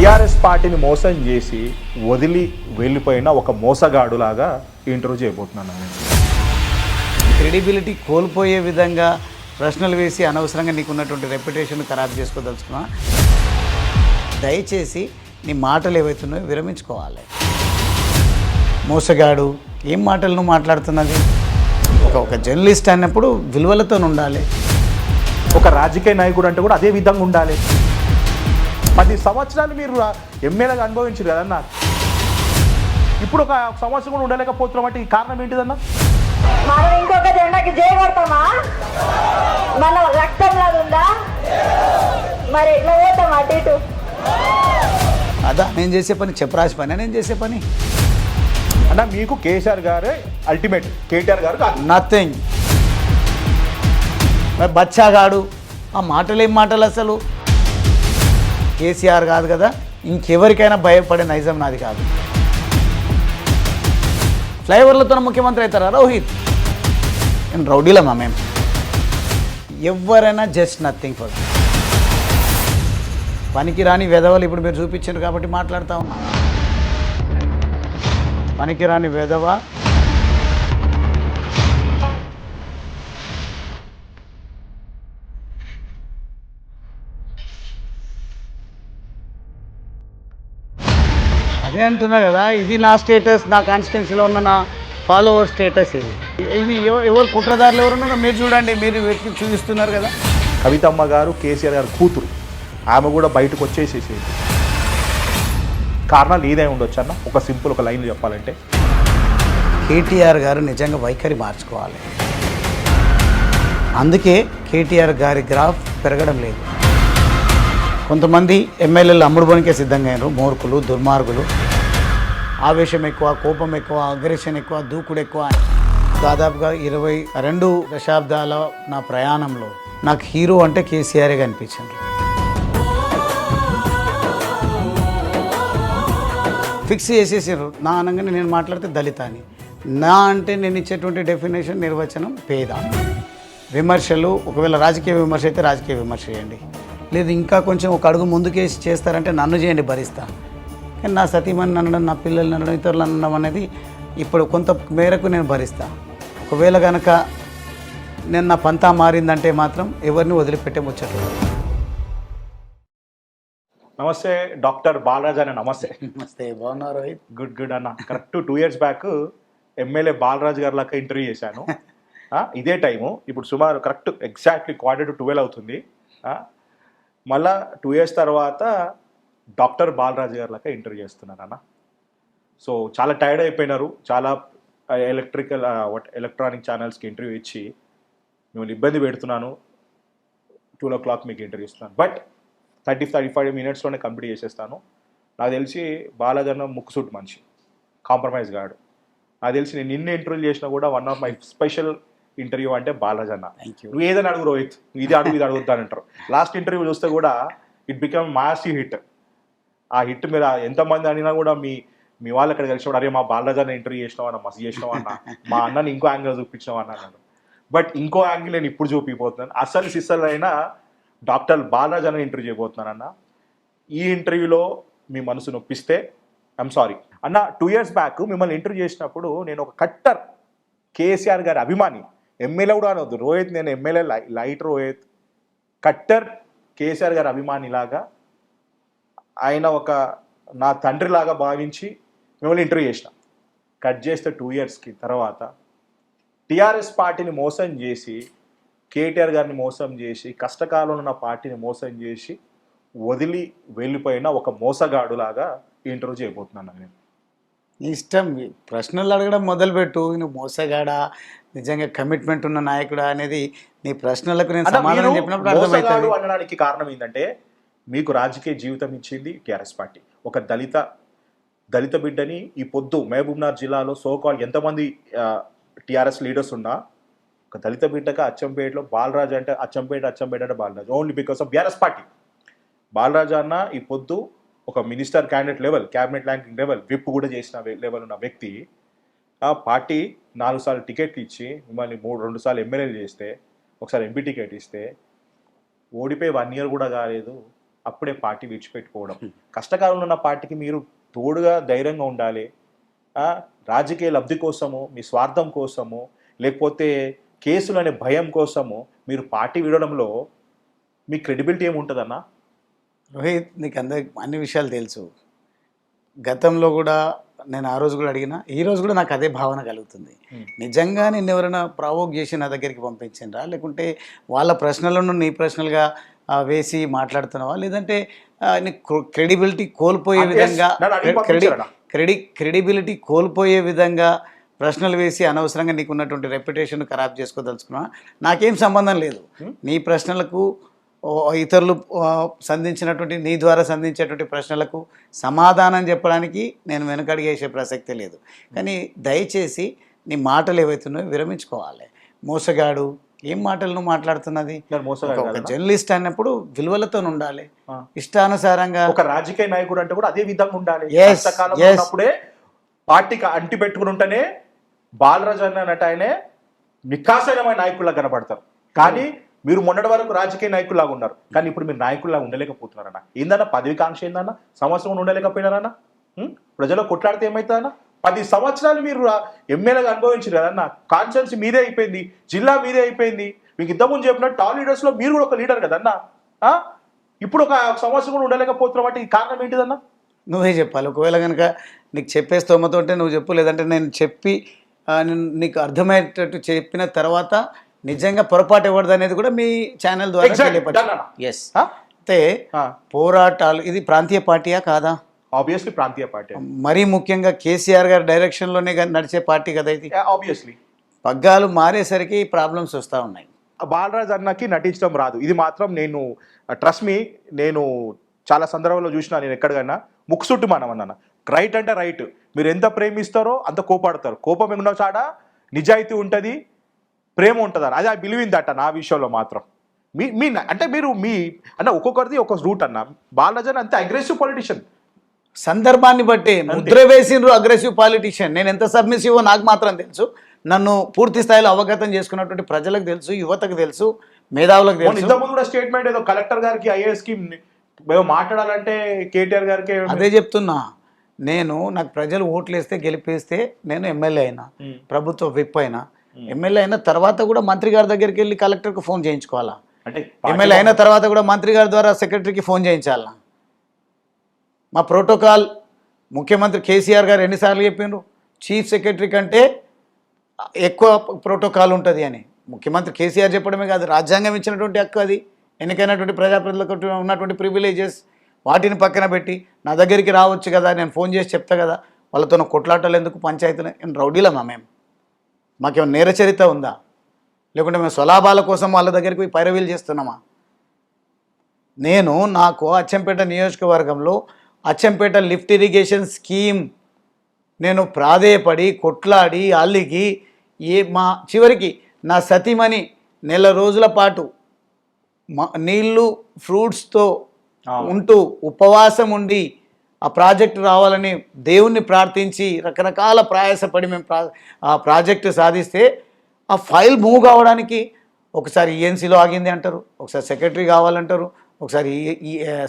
TRS పార్టీని మోసం చేసి వదిలి వెళ్ళిపోయిన ఒక మోసగాడులాగా ఇంటర్వ్యూ చేయబోతున్నాను నేను. క్రెడిబిలిటీ కోల్పోయే విధంగా ప్రశ్నలు వేసి అనవసరంగా నీకున్నటువంటి రెప్యుటేషన్ ఖరాబ్ చేసుకోదలుచుకున్నా. దయచేసి నీ మాటలు ఏవైతున్నాయో విరమించుకోవాలి. మోసగాడు ఏం మాటలు నువ్వు మాట్లాడుతున్నది? ఒక జర్నలిస్ట్ అన్నప్పుడు విలువలతో ఉండాలి. ఒక రాజకీయ నాయకుడు అంటే కూడా అదే విధంగా ఉండాలి. 10 సంవత్సరాలు మీరు ఎమ్మెల్యేగా అనుభవించారు కదన్నా. ఇప్పుడు ఒక సంవత్సరం కూడా ఉండలేకపోతున్నాం అంటే ఈ కారణం ఏంటిదన్నా? మనం ఇంకొక జెండాకి చేయగడతామా? మన రక్తంలో ఉందా? మరి ఎట్లా పోతాం అటు ఇటు? అదా నేను చేసే పని, చెప్పరాసి పని నేను చేసే పని. అన్న మీకు కేసీఆర్ గారే అల్టిమేట్, కేటీఆర్ గారు కాదు. నథింగ్. మరి బచ్చాగాడు ఆ మాటలు ఏం మాటలు అసలు? కేసీఆర్ కాదు కదా, ఇంకెవరికైనా భయపడే నైజం నాది కాదు. ఫ్లైఓవర్లతో ముఖ్యమంత్రి అవుతారా రోహిత్? నేను రౌడీలమ్మా మేము. ఎవరైనా జస్ట్ నథింగ్ ఫర్ పనికిరాని వెధవలు ఇప్పుడు మీరు చూపించారు కాబట్టి మాట్లాడుతూ ఉన్నా. పనికిరాని వెధవ అదే అంటున్నా కదా, ఇది నా స్టేటస్, నా కాన్స్టిట్యున్సీలో ఉన్న నా ఫాలోవర్ స్టేటస్. ఇది ఎవరు కుట్రదారులు ఎవరున్నారో మీరు చూడండి, మీరు వెతికి చూపిస్తున్నారు కదా. కవితమ్మ గారు కేసీఆర్ గారు కూతురు, ఆమె కూడా బయటకు వచ్చేసేసేది. కారణాలు ఏదై ఉండొచ్చు అన్న? ఒక సింపుల్ ఒక లైన్ చెప్పాలంటే కేటీఆర్ గారు నిజంగా వైఖరి మార్చుకోవాలి. అందుకే కేటీఆర్ గారి గ్రాఫ్ పెరగడం లేదు. కొంతమంది ఎమ్మెల్యేలు అమ్ముడుపోనికే సిద్ధంగా అయినారు. మూర్ఖులు, దుర్మార్గులు, ఆవేశం ఎక్కువ, కోపం ఎక్కువ, అగ్రెషన్ ఎక్కువ, దూకుడు ఎక్కువ. దాదాపుగా 22 దశాబ్దాల నా ప్రయాణంలో నాకు హీరో అంటే కేసీఆరే కనిపించింది. ఫిక్స్ చేసేసారు. నా అనగానే నేను మాట్లాడితే దళిత అని. నా అంటే నేను ఇచ్చేటువంటి డెఫినేషన్, నిర్వచనం పేద. విమర్శలు ఒకవేళ రాజకీయ విమర్శ అయితే రాజకీయ విమర్శ చేయండి, లేదు ఇంకా కొంచెం ఒక అడుగు ముందుకేసి చేస్తారంటే నన్ను చేయండి, భరిస్తా. కానీ నా సతీమణి అనడం, నా పిల్లల్ని అనడం, ఇతరులు అనడం అనేది ఇప్పుడు కొంత మేరకు నేను భరిస్తా. ఒకవేళ కనుక నేను నా పంతా మారిందంటే మాత్రం ఎవరిని వదిలిపెట్టే ముచ్చట్లు. నమస్తే డాక్టర్ బాలరాజ్ అన్న. నమస్తే. నమస్తే, బాగున్నారు రోహిత్? గుడ్ గుడ్ అన్న. Correct 2 years back MLA Balraj గారి లెక్క ఇంటర్వ్యూ చేశాను. ఇదే టైము ఇప్పుడు సుమారు కరెక్ట్ ఎగ్జాక్ట్లీ 11:45 అవుతుంది. మళ్ళా 2 years తర్వాత డాక్టర్ బాలరాజ్ గారి లెక్క ఇంటర్వ్యూ చేస్తున్నాను అన్న. సో చాలా టైర్డ్ అయిపోయినారు. చాలా ఎలక్ట్రానిక్ ఛానల్స్కి ఇంటర్వ్యూ ఇచ్చి మిమ్మల్ని ఇబ్బంది పెడుతున్నాను. 2 o'clock మీకు ఇంటర్వ్యూ ఇస్తున్నాను. బట్ 30-35 minutesలోనే కంప్లీట్ చేసేస్తాను. నాకు తెలిసి బాలాజీ అన్న ముక్కుసూట్ మనిషి, కాంప్రమైజ్ కాడు. నాకు తెలిసి నేను నిన్న ఇంటర్వ్యూ చేసినా కూడా one of my special interview అంటే బాలాజీ అన్న. నువ్వు ఏదైనా అడుగు రోహిత్, ఇది అడుగు ఇది అడుగుతానంటారు. లాస్ట్ ఇంటర్వ్యూ చూస్తే కూడా ఇట్ బికమ్ మాసివ్ హిట్. ఆ హిట్ మీరు ఎంతమంది అడిగినా కూడా మీ వాళ్ళు అక్కడ కలిసినప్పుడు అరే మా బాలరాజ్ అన్న ఇంటర్వ్యూ చేసినావు అన్న, మస్తు చేసినావు అన్న, మా అన్నని ఇంకో యాంగిల్ చూపించినావు అన్నాను. బట్ ఇంకో యాంగిల్ నేను ఇప్పుడు చూపిపోతున్నాను. అసలు సిస్సలు అయినా డాక్టర్ బాలరాజ్ అన్న ఇంటర్వ్యూ చేయబోతున్నానన్న. ఈ ఇంటర్వ్యూలో మీ మనసు నొప్పిస్తే ఐఎమ్ సారీ అన్న. 2 years బ్యాక్ మిమ్మల్ని ఇంటర్వ్యూ చేసినప్పుడు నేను ఒక కట్టర్ కేసీఆర్ గారి అభిమాని, ఎమ్మెల్యే కూడా అనవద్దు రోహిత్, నేను MLA light Rohit, cutter KCR గారి అభిమానిలాగా, ఆయన ఒక నా తండ్రిలాగా భావించి మిమ్మల్ని ఇంటర్వ్యూ చేసిన. కట్ చేస్తే 2 yearsకి తర్వాత టీఆర్ఎస్ పార్టీని మోసం చేసి, కేటీఆర్ గారిని మోసం చేసి, కష్టకాలంలో ఉన్న పార్టీని మోసం చేసి వదిలి వెళ్ళిపోయిన ఒక మోసగాడులాగా ఇంటర్వ్యూ చేయబోతున్నాను నేను. ఇష్టం. ప్రశ్నలు అడగడం మొదలుపెట్టు. నువ్వు మోసగాడా, నిజంగా కమిట్మెంట్ ఉన్న నాయకుడా అనేది నీ ప్రశ్నలకు నేను సమాధానం చెప్పినప్పుడు అర్థమవుతుంది. అనడానికి కారణం ఏంటంటే మీకు రాజకీయ జీవితం ఇచ్చింది టీఆర్ఎస్ పార్టీ. ఒక దళిత బిడ్డని ఈ పొద్దు మహబూబ్నగర్ జిల్లాలో సోకాల్ ఎంతమంది టీఆర్ఎస్ లీడర్స్ ఉన్నా ఒక దళిత బిడ్డగా అచ్చంపేటలో బాలరాజు అంటే అచ్చంపేట అంటే Balaraju only because of TRS party. Balaraju అన్న ఈ పొద్దు ఒక minister candidate level, cabinet ranking level, whip కూడా చేసిన లెవెల్ ఉన్న వ్యక్తి. ఆ పార్టీ 4 సార్లు టికెట్లు ఇచ్చి మిమ్మల్ని 2 సార్లు ఎమ్మెల్యేలు చేస్తే, ఒకసారి ఎంపీ టికెట్ ఇస్తే, ఓడిపోయి 1 year కూడా కాలేదు అప్పుడే పార్టీ విడిచిపెట్టుకోవడం. కష్టకాలంలో ఉన్న పార్టీకి మీరు తోడుగా ధైర్యంగా ఉండాలి. రాజకీయ లబ్ధి కోసము, మీ స్వార్థం కోసము, లేకపోతే కేసులు అనే భయం కోసము మీరు పార్టీ విడడంలో మీ క్రెడిబిలిటీ ఏముంటుందన్నా? రోహిత్, నీకు అన్ని విషయాలు తెలుసు. గతంలో కూడా నేను ఆ రోజు కూడా అడిగినా, ఈ రోజు కూడా నాకు అదే భావన కలుగుతుంది. నిజంగా నిన్ను ఎవరైనా ప్రావోక్ చేసి నా దగ్గరికి పంపించిండ్రా, లేకుంటే వాళ్ళ ప్రశ్నలను నీ ప్రశ్నలుగా వేసి మాట్లాడుతున్నావా, లేదంటే నీ క్రెడిబిలిటీ కోల్పోయే విధంగా క్రెడిబిలిటీ కోల్పోయే విధంగా ప్రశ్నలు వేసి అనవసరంగా నీకు ఉన్నటువంటి రెప్యుటేషన్ ఖరాబ్ చేసుకోదలుచుకున్నా? నాకేం సంబంధం లేదు. నీ ప్రశ్నలకు, ఇతరులు సంధించినటువంటి, నీ ద్వారా సంధించేటువంటి ప్రశ్నలకు సమాధానం చెప్పడానికి నేను వెనుకడిగేసే ప్రసక్తే లేదు. కానీ దయచేసి నీ మాటలు ఏవైతున్నాయో విరమించుకోవాలి. మోసగాడు, ఏం మాటలు నువ్వు మాట్లాడుతున్నది? ఒక జర్నలిస్ట్ అన్నప్పుడు విలువలతో ఉండాలి. ఇష్టానుసారంగా ఒక రాజకీయ నాయకుడు అంటే కూడా అదే విధంగా ఉండాలి. ఉన్నప్పుడే పార్టీకి అంటి పెట్టుకుని ఉంటేనే బాలరాజు అన్నట్టు ఆయనే నికాసైన నాయకుల్లా కనపడతారు. కానీ మీరు మొన్నటి వరకు రాజకీయ నాయకుల్లాగా ఉన్నారు, కానీ ఇప్పుడు మీరు నాయకుల్లాగా ఉండలేకపోతున్నారన్న. ఏందన్నా పదవి కాంక్ష? ఏందన్నా సంవత్సరం ఉండలేకపోయినారన్న? ప్రజలు కొట్లాడితే ఏమవుతుందన్న? 10 సంవత్సరాలు మీరు ఎమ్మెల్యేగా అనుభవించారు కదన్న. కాన్స్టిట్యున్సీ మీదే అయిపోయింది, జిల్లా మీదే అయిపోయింది. మీకు ఇంతకుముందు చెప్పినట్టు టాప్ లీడర్స్లో మీరు కూడా ఒక లీడర్ కదన్న. ఇప్పుడు ఒక సంవత్సరం కూడా ఉండలేకపోతున్నాం అంటే ఈ కారణం ఏంటిదన్నా? నువ్వే చెప్పాలి. ఒకవేళ కనుక నీకు చెప్పే స్తోమత ఉంటే నువ్వు చెప్పు, లేదంటే నేను చెప్పి నీకు అర్థమయ్యేటట్టు చెప్పిన తర్వాత నిజంగా పొరపాటు ఎవరిది అనేది కూడా మీ ఛానల్ ద్వారా తెలియపరచాలి. ఎస్, అయితే పోరాటాలు, ఇది ప్రాంతీయ పార్టీయా కాదా? ఆబ్వియస్లీ ప్రాంతీయ పార్టీ. మరీ ముఖ్యంగా కేసీఆర్ గారి డైరెక్షన్లోనే నడిచే పార్టీ కదా ఇది. ఆబ్వియస్లీ పగ్గాలు మారేసరికి ప్రాబ్లమ్స్ వస్తూ ఉన్నాయి. బాలరాజ్ అన్నకి నటించడం రాదు, ఇది మాత్రం నేను ట్రస్ట్ మీ, నేను చాలా సందర్భంలో చూసినా. నేను ఎక్కడికైనా ముక్కుసుట్టు మనం అన్న, రైట్ అంటే రైట్. మీరు ఎంత ప్రేమిస్తారో అంత కోపాడతారు. కోపం ఉన్న చాడ నిజాయితీ ఉంటుంది, ప్రేమ ఉంటుంది. అది ఆ బిలీవ్ ఇన్ దట్ నా విషయంలో మాత్రం. మీ అంటే మీరు మీ అన్న ఒక్కొక్కరిది ఒక్కొక్క రూట్ అన్న. బాలరాజ్ అన్న అంతే అగ్రెసివ్ పొలిటీషియన్. సందర్భాన్ని బట్టి ముద్ర వేసిండ్రు అగ్రెసివ్ పాలిటీషియన్. నేను ఎంత సబ్మిసివో నాకు మాత్రం తెలుసు. నన్ను పూర్తి స్థాయిలో అవగతం చేసుకున్నటువంటి ప్రజలకు తెలుసు, యువతకు తెలుసు, మేధావులకు తెలుసు. ఇంతకుముందు కూడా స్టేట్మెంట్ ఏదో కలెక్టర్ గారికి ఐఏఎస్ కి మాట్లాడాలంటే కేటీఆర్ గారికి అదే చెప్తున్నా. నాకు ప్రజలు ఓట్లు వేస్తే గెలిపేస్తే నేను ఎమ్మెల్యే అయినా, ప్రభుత్వ విప్ అయినా, ఎమ్మెల్యే అయిన తర్వాత కూడా మంత్రి గారి దగ్గరికి వెళ్ళి కలెక్టర్కి ఫోన్ చేయించుకోవాలా? అంటే ఎమ్మెల్యే అయిన తర్వాత కూడా మంత్రి గారి ద్వారా సెక్రటరీకి ఫోన్ చేయించాలా? మా ప్రోటోకాల్ ముఖ్యమంత్రి కేసీఆర్ గారు ఎన్నిసార్లు చెప్పిండ్రు, చీఫ్ సెక్రటరీ కంటే ఎక్కువ ప్రోటోకాల్ ఉంటుంది అని. ముఖ్యమంత్రి కేసీఆర్ చెప్పడమే కాదు, రాజ్యాంగం ఇచ్చినటువంటి హక్కు అది. ఎన్నికైనటువంటి ప్రజాప్రతినిధులకు ఉన్నటువంటి ప్రివిలేజెస్, వాటిని పక్కన పెట్టి నా దగ్గరికి రావచ్చు కదా, నేను ఫోన్ చేసి చెప్తా కదా. వాళ్ళతో కొట్లాటలు ఎందుకు, పంచాయతీలు? రౌడీలమా మేము? మాకేమైనా నేర చరిత్ర ఉందా? లేకుంటే మేము స్వలాభాల కోసం వాళ్ళ దగ్గరికి పోయి పైరవీలు చేస్తున్నామా? నాకు అచ్చంపేట నియోజకవర్గంలో అచ్చంపేట లిఫ్ట్ ఇరిగేషన్ స్కీమ్ నేను ప్రాధేయపడి కొట్లాడి అల్లికి చివరికి నా సతీమణి నెల రోజుల పాటు నీళ్ళు ఫ్రూట్స్తో ఉంటూ ఉపవాసం ఉండి ఆ ప్రాజెక్టు రావాలని దేవుణ్ణి ప్రార్థించి రకరకాల ప్రయాసపడి మేము ఆ ప్రాజెక్టు సాధిస్తే ఆ ఫైల్ మూవ్ కావడానికి ఒకసారి ఈఎన్సీలో ఆగింది అంటారు, ఒకసారి సెక్రటరీ కావాలంటారు, ఒకసారి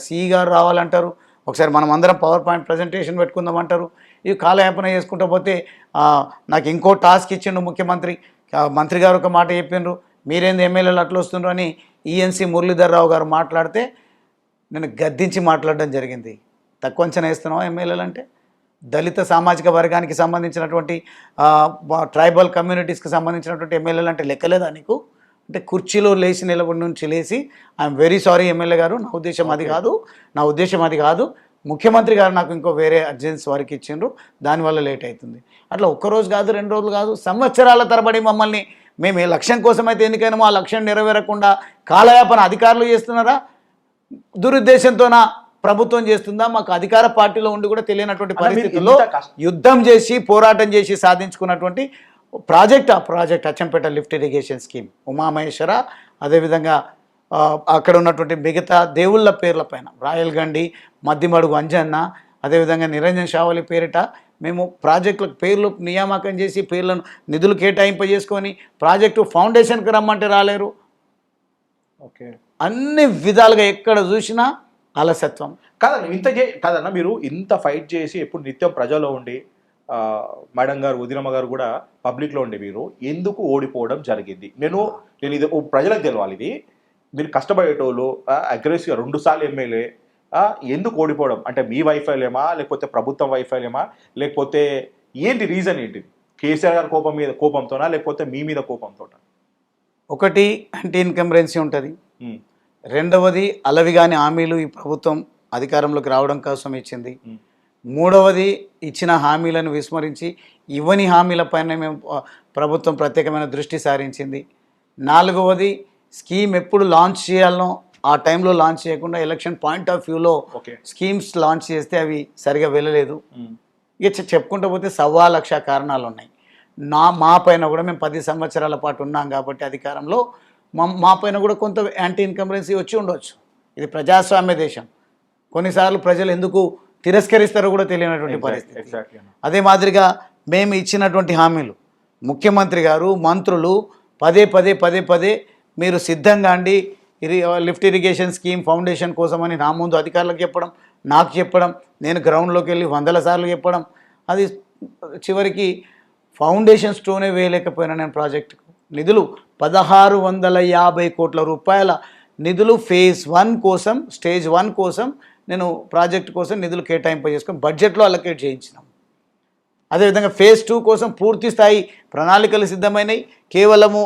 సిఈ గారు రావాలంటారు, ఒకసారి మనం అందరం పవర్ పాయింట్ ప్రజెంటేషన్ పెట్టుకుందామంటారు. ఇవి కాలయాపన చేసుకుంటూ పోతే నాకు ఇంకో టాస్క్ ఇచ్చిండు ముఖ్యమంత్రి. మంత్రి గారు ఒక మాట చెప్పిండ్రు, మీరేంది ఎమ్మెల్యేలు అట్లా వస్తుండ్రు అని ఈఎన్సీ మురళీధర్ రావు గారు మాట్లాడితే నేను గద్దించి మాట్లాడడం జరిగింది. తక్కువ అంచనా వేస్తున్నావా ఎమ్మెల్యేలు అంటే? దళిత సామాజిక వర్గానికి సంబంధించినటువంటి ట్రైబల్ కమ్యూనిటీస్కి సంబంధించినటువంటి ఎమ్మెల్యేలు అంటే లెక్కలేదా నీకు? అంటే కుర్చీలో లేచి నిలబడి నుంచి లేచి ఐఎమ్ వెరీ సారీ ఎమ్మెల్యే గారు, నా ఉద్దేశం అది కాదు, ముఖ్యమంత్రి గారు నాకు ఇంకో వేరే అర్జెన్సీ వారికి ఇచ్చిండ్రు, దానివల్ల లేట్ అవుతుంది. అట్లా ఒక్కరోజు కాదు, 2 రోజులు కాదు, సంవత్సరాల తరబడి మమ్మల్ని మేము ఏ లక్ష్యం కోసం అయితే ఎన్నికైనామో ఆ లక్ష్యం నెరవేరకుండా కాలయాపన అధికారులు చేస్తున్నారా, దురుద్దేశంతోనా ప్రభుత్వం చేస్తుందా? మాకు అధికార పార్టీలో ఉండి కూడా తెలియనటువంటి పరిస్థితుల్లో యుద్ధం చేసి పోరాటం చేసి సాధించుకున్నటువంటి project Achampet lift irrigation scheme. Umamaheshwara, అదేవిధంగా అక్కడ ఉన్నటువంటి మిగతా దేవుళ్ళ పేర్ల పైన రాయల్గండి, మద్దిమడుగు అంజన్న, అదేవిధంగా నిరంజన్ షావలి పేరిట మేము ప్రాజెక్టులకు పేర్లు నియామకం చేసి పేర్లను నిధులు కేటాయింపజేసుకొని ప్రాజెక్టు ఫౌండేషన్కి రమ్మంటే రాలేరు. ఓకే, అన్ని విధాలుగా ఎక్కడ చూసినా అలసత్వం. కాదన్న కాదన్న మీరు ఇంత ఫైట్ చేసి ఎప్పుడు నిత్యం ప్రజల్లో ఉండి మేడం గారు ఉదినమ్మ గారు కూడా పబ్లిక్లో ఉండే మీరు ఎందుకు ఓడిపోవడం జరిగింది? నేను ఇది ప్రజలకు తెలవాలి. ఇది మీరు కష్టపడేటోళ్ళు అగ్రెసివ్గా 2 సార్లు ఎమ్మెల్యే ఎందుకు ఓడిపోవడం? అంటే మీ వైఫల్యమా, లేకపోతే ప్రభుత్వం వైఫల్యమా, లేకపోతే ఏంటి రీజన్ ఏంటి? కేసీఆర్ గారి కోపంతోనా, లేకపోతే మీ మీద కోపంతోనా? ఒకటి యాంటీ ఇన్కంబరెన్సీ ఉంటుంది. రెండవది అలవిగాని హామీలు ఈ ప్రభుత్వం అధికారంలోకి రావడం కోసం ఇచ్చింది. మూడవది ఇచ్చిన హామీలను విస్మరించి ఇవ్వని హామీలపైన మేము ప్రభుత్వం ప్రత్యేకమైన దృష్టి సారించింది. నాలుగవది స్కీమ్ ఎప్పుడు లాంచ్ చేయాలనో ఆ టైంలో లాంచ్ చేయకుండా ఎలక్షన్ పాయింట్ ఆఫ్ వ్యూలో స్కీమ్స్ లాంచ్ చేస్తే అవి సరిగా వెళ్ళలేదు. ఇక చెప్పుకుంటూ పోతే 1,15,00,000 కారణాలు ఉన్నాయి. మా పైన కూడా మేము 10 సంవత్సరాల పాటు ఉన్నాం కాబట్టి అధికారంలో మా పైన కూడా కొంత యాంటీ ఇన్కంబరెన్సీ వచ్చి ఉండవచ్చు. ఇది ప్రజాస్వామ్య దేశం. కొన్నిసార్లు ప్రజలు ఎందుకు తిరస్కరిస్తారో కూడా తెలియనటువంటి పరిస్థితి. అదే మాదిరిగా మేము ఇచ్చినటువంటి హామీలు ముఖ్యమంత్రి గారు, మంత్రులు పదే పదే మీరు సిద్ధంగా అండి లిఫ్ట్ ఇరిగేషన్ స్కీమ్ ఫౌండేషన్ కోసమని నా ముందు అధికారులకు చెప్పడం, నాకు చెప్పడం, నేను గ్రౌండ్లోకి వెళ్ళి 100 సార్లు చెప్పడం, అది చివరికి ఫౌండేషన్ స్టోనే వేయలేకపోయినా నేను ప్రాజెక్టుకు నిధులు 1,650 కోట్ల రూపాయల నిధులు ఫేజ్ 1 కోసం, స్టేజ్ 1 కోసం నేను ప్రాజెక్టు కోసం నిధులు కేటాయింపు చేసుకొని బడ్జెట్లో అలొకేట్ చేయించినాం. అదేవిధంగా ఫేజ్ 2 కోసం పూర్తి స్థాయి ప్రణాళికలు సిద్ధమైనవి. కేవలము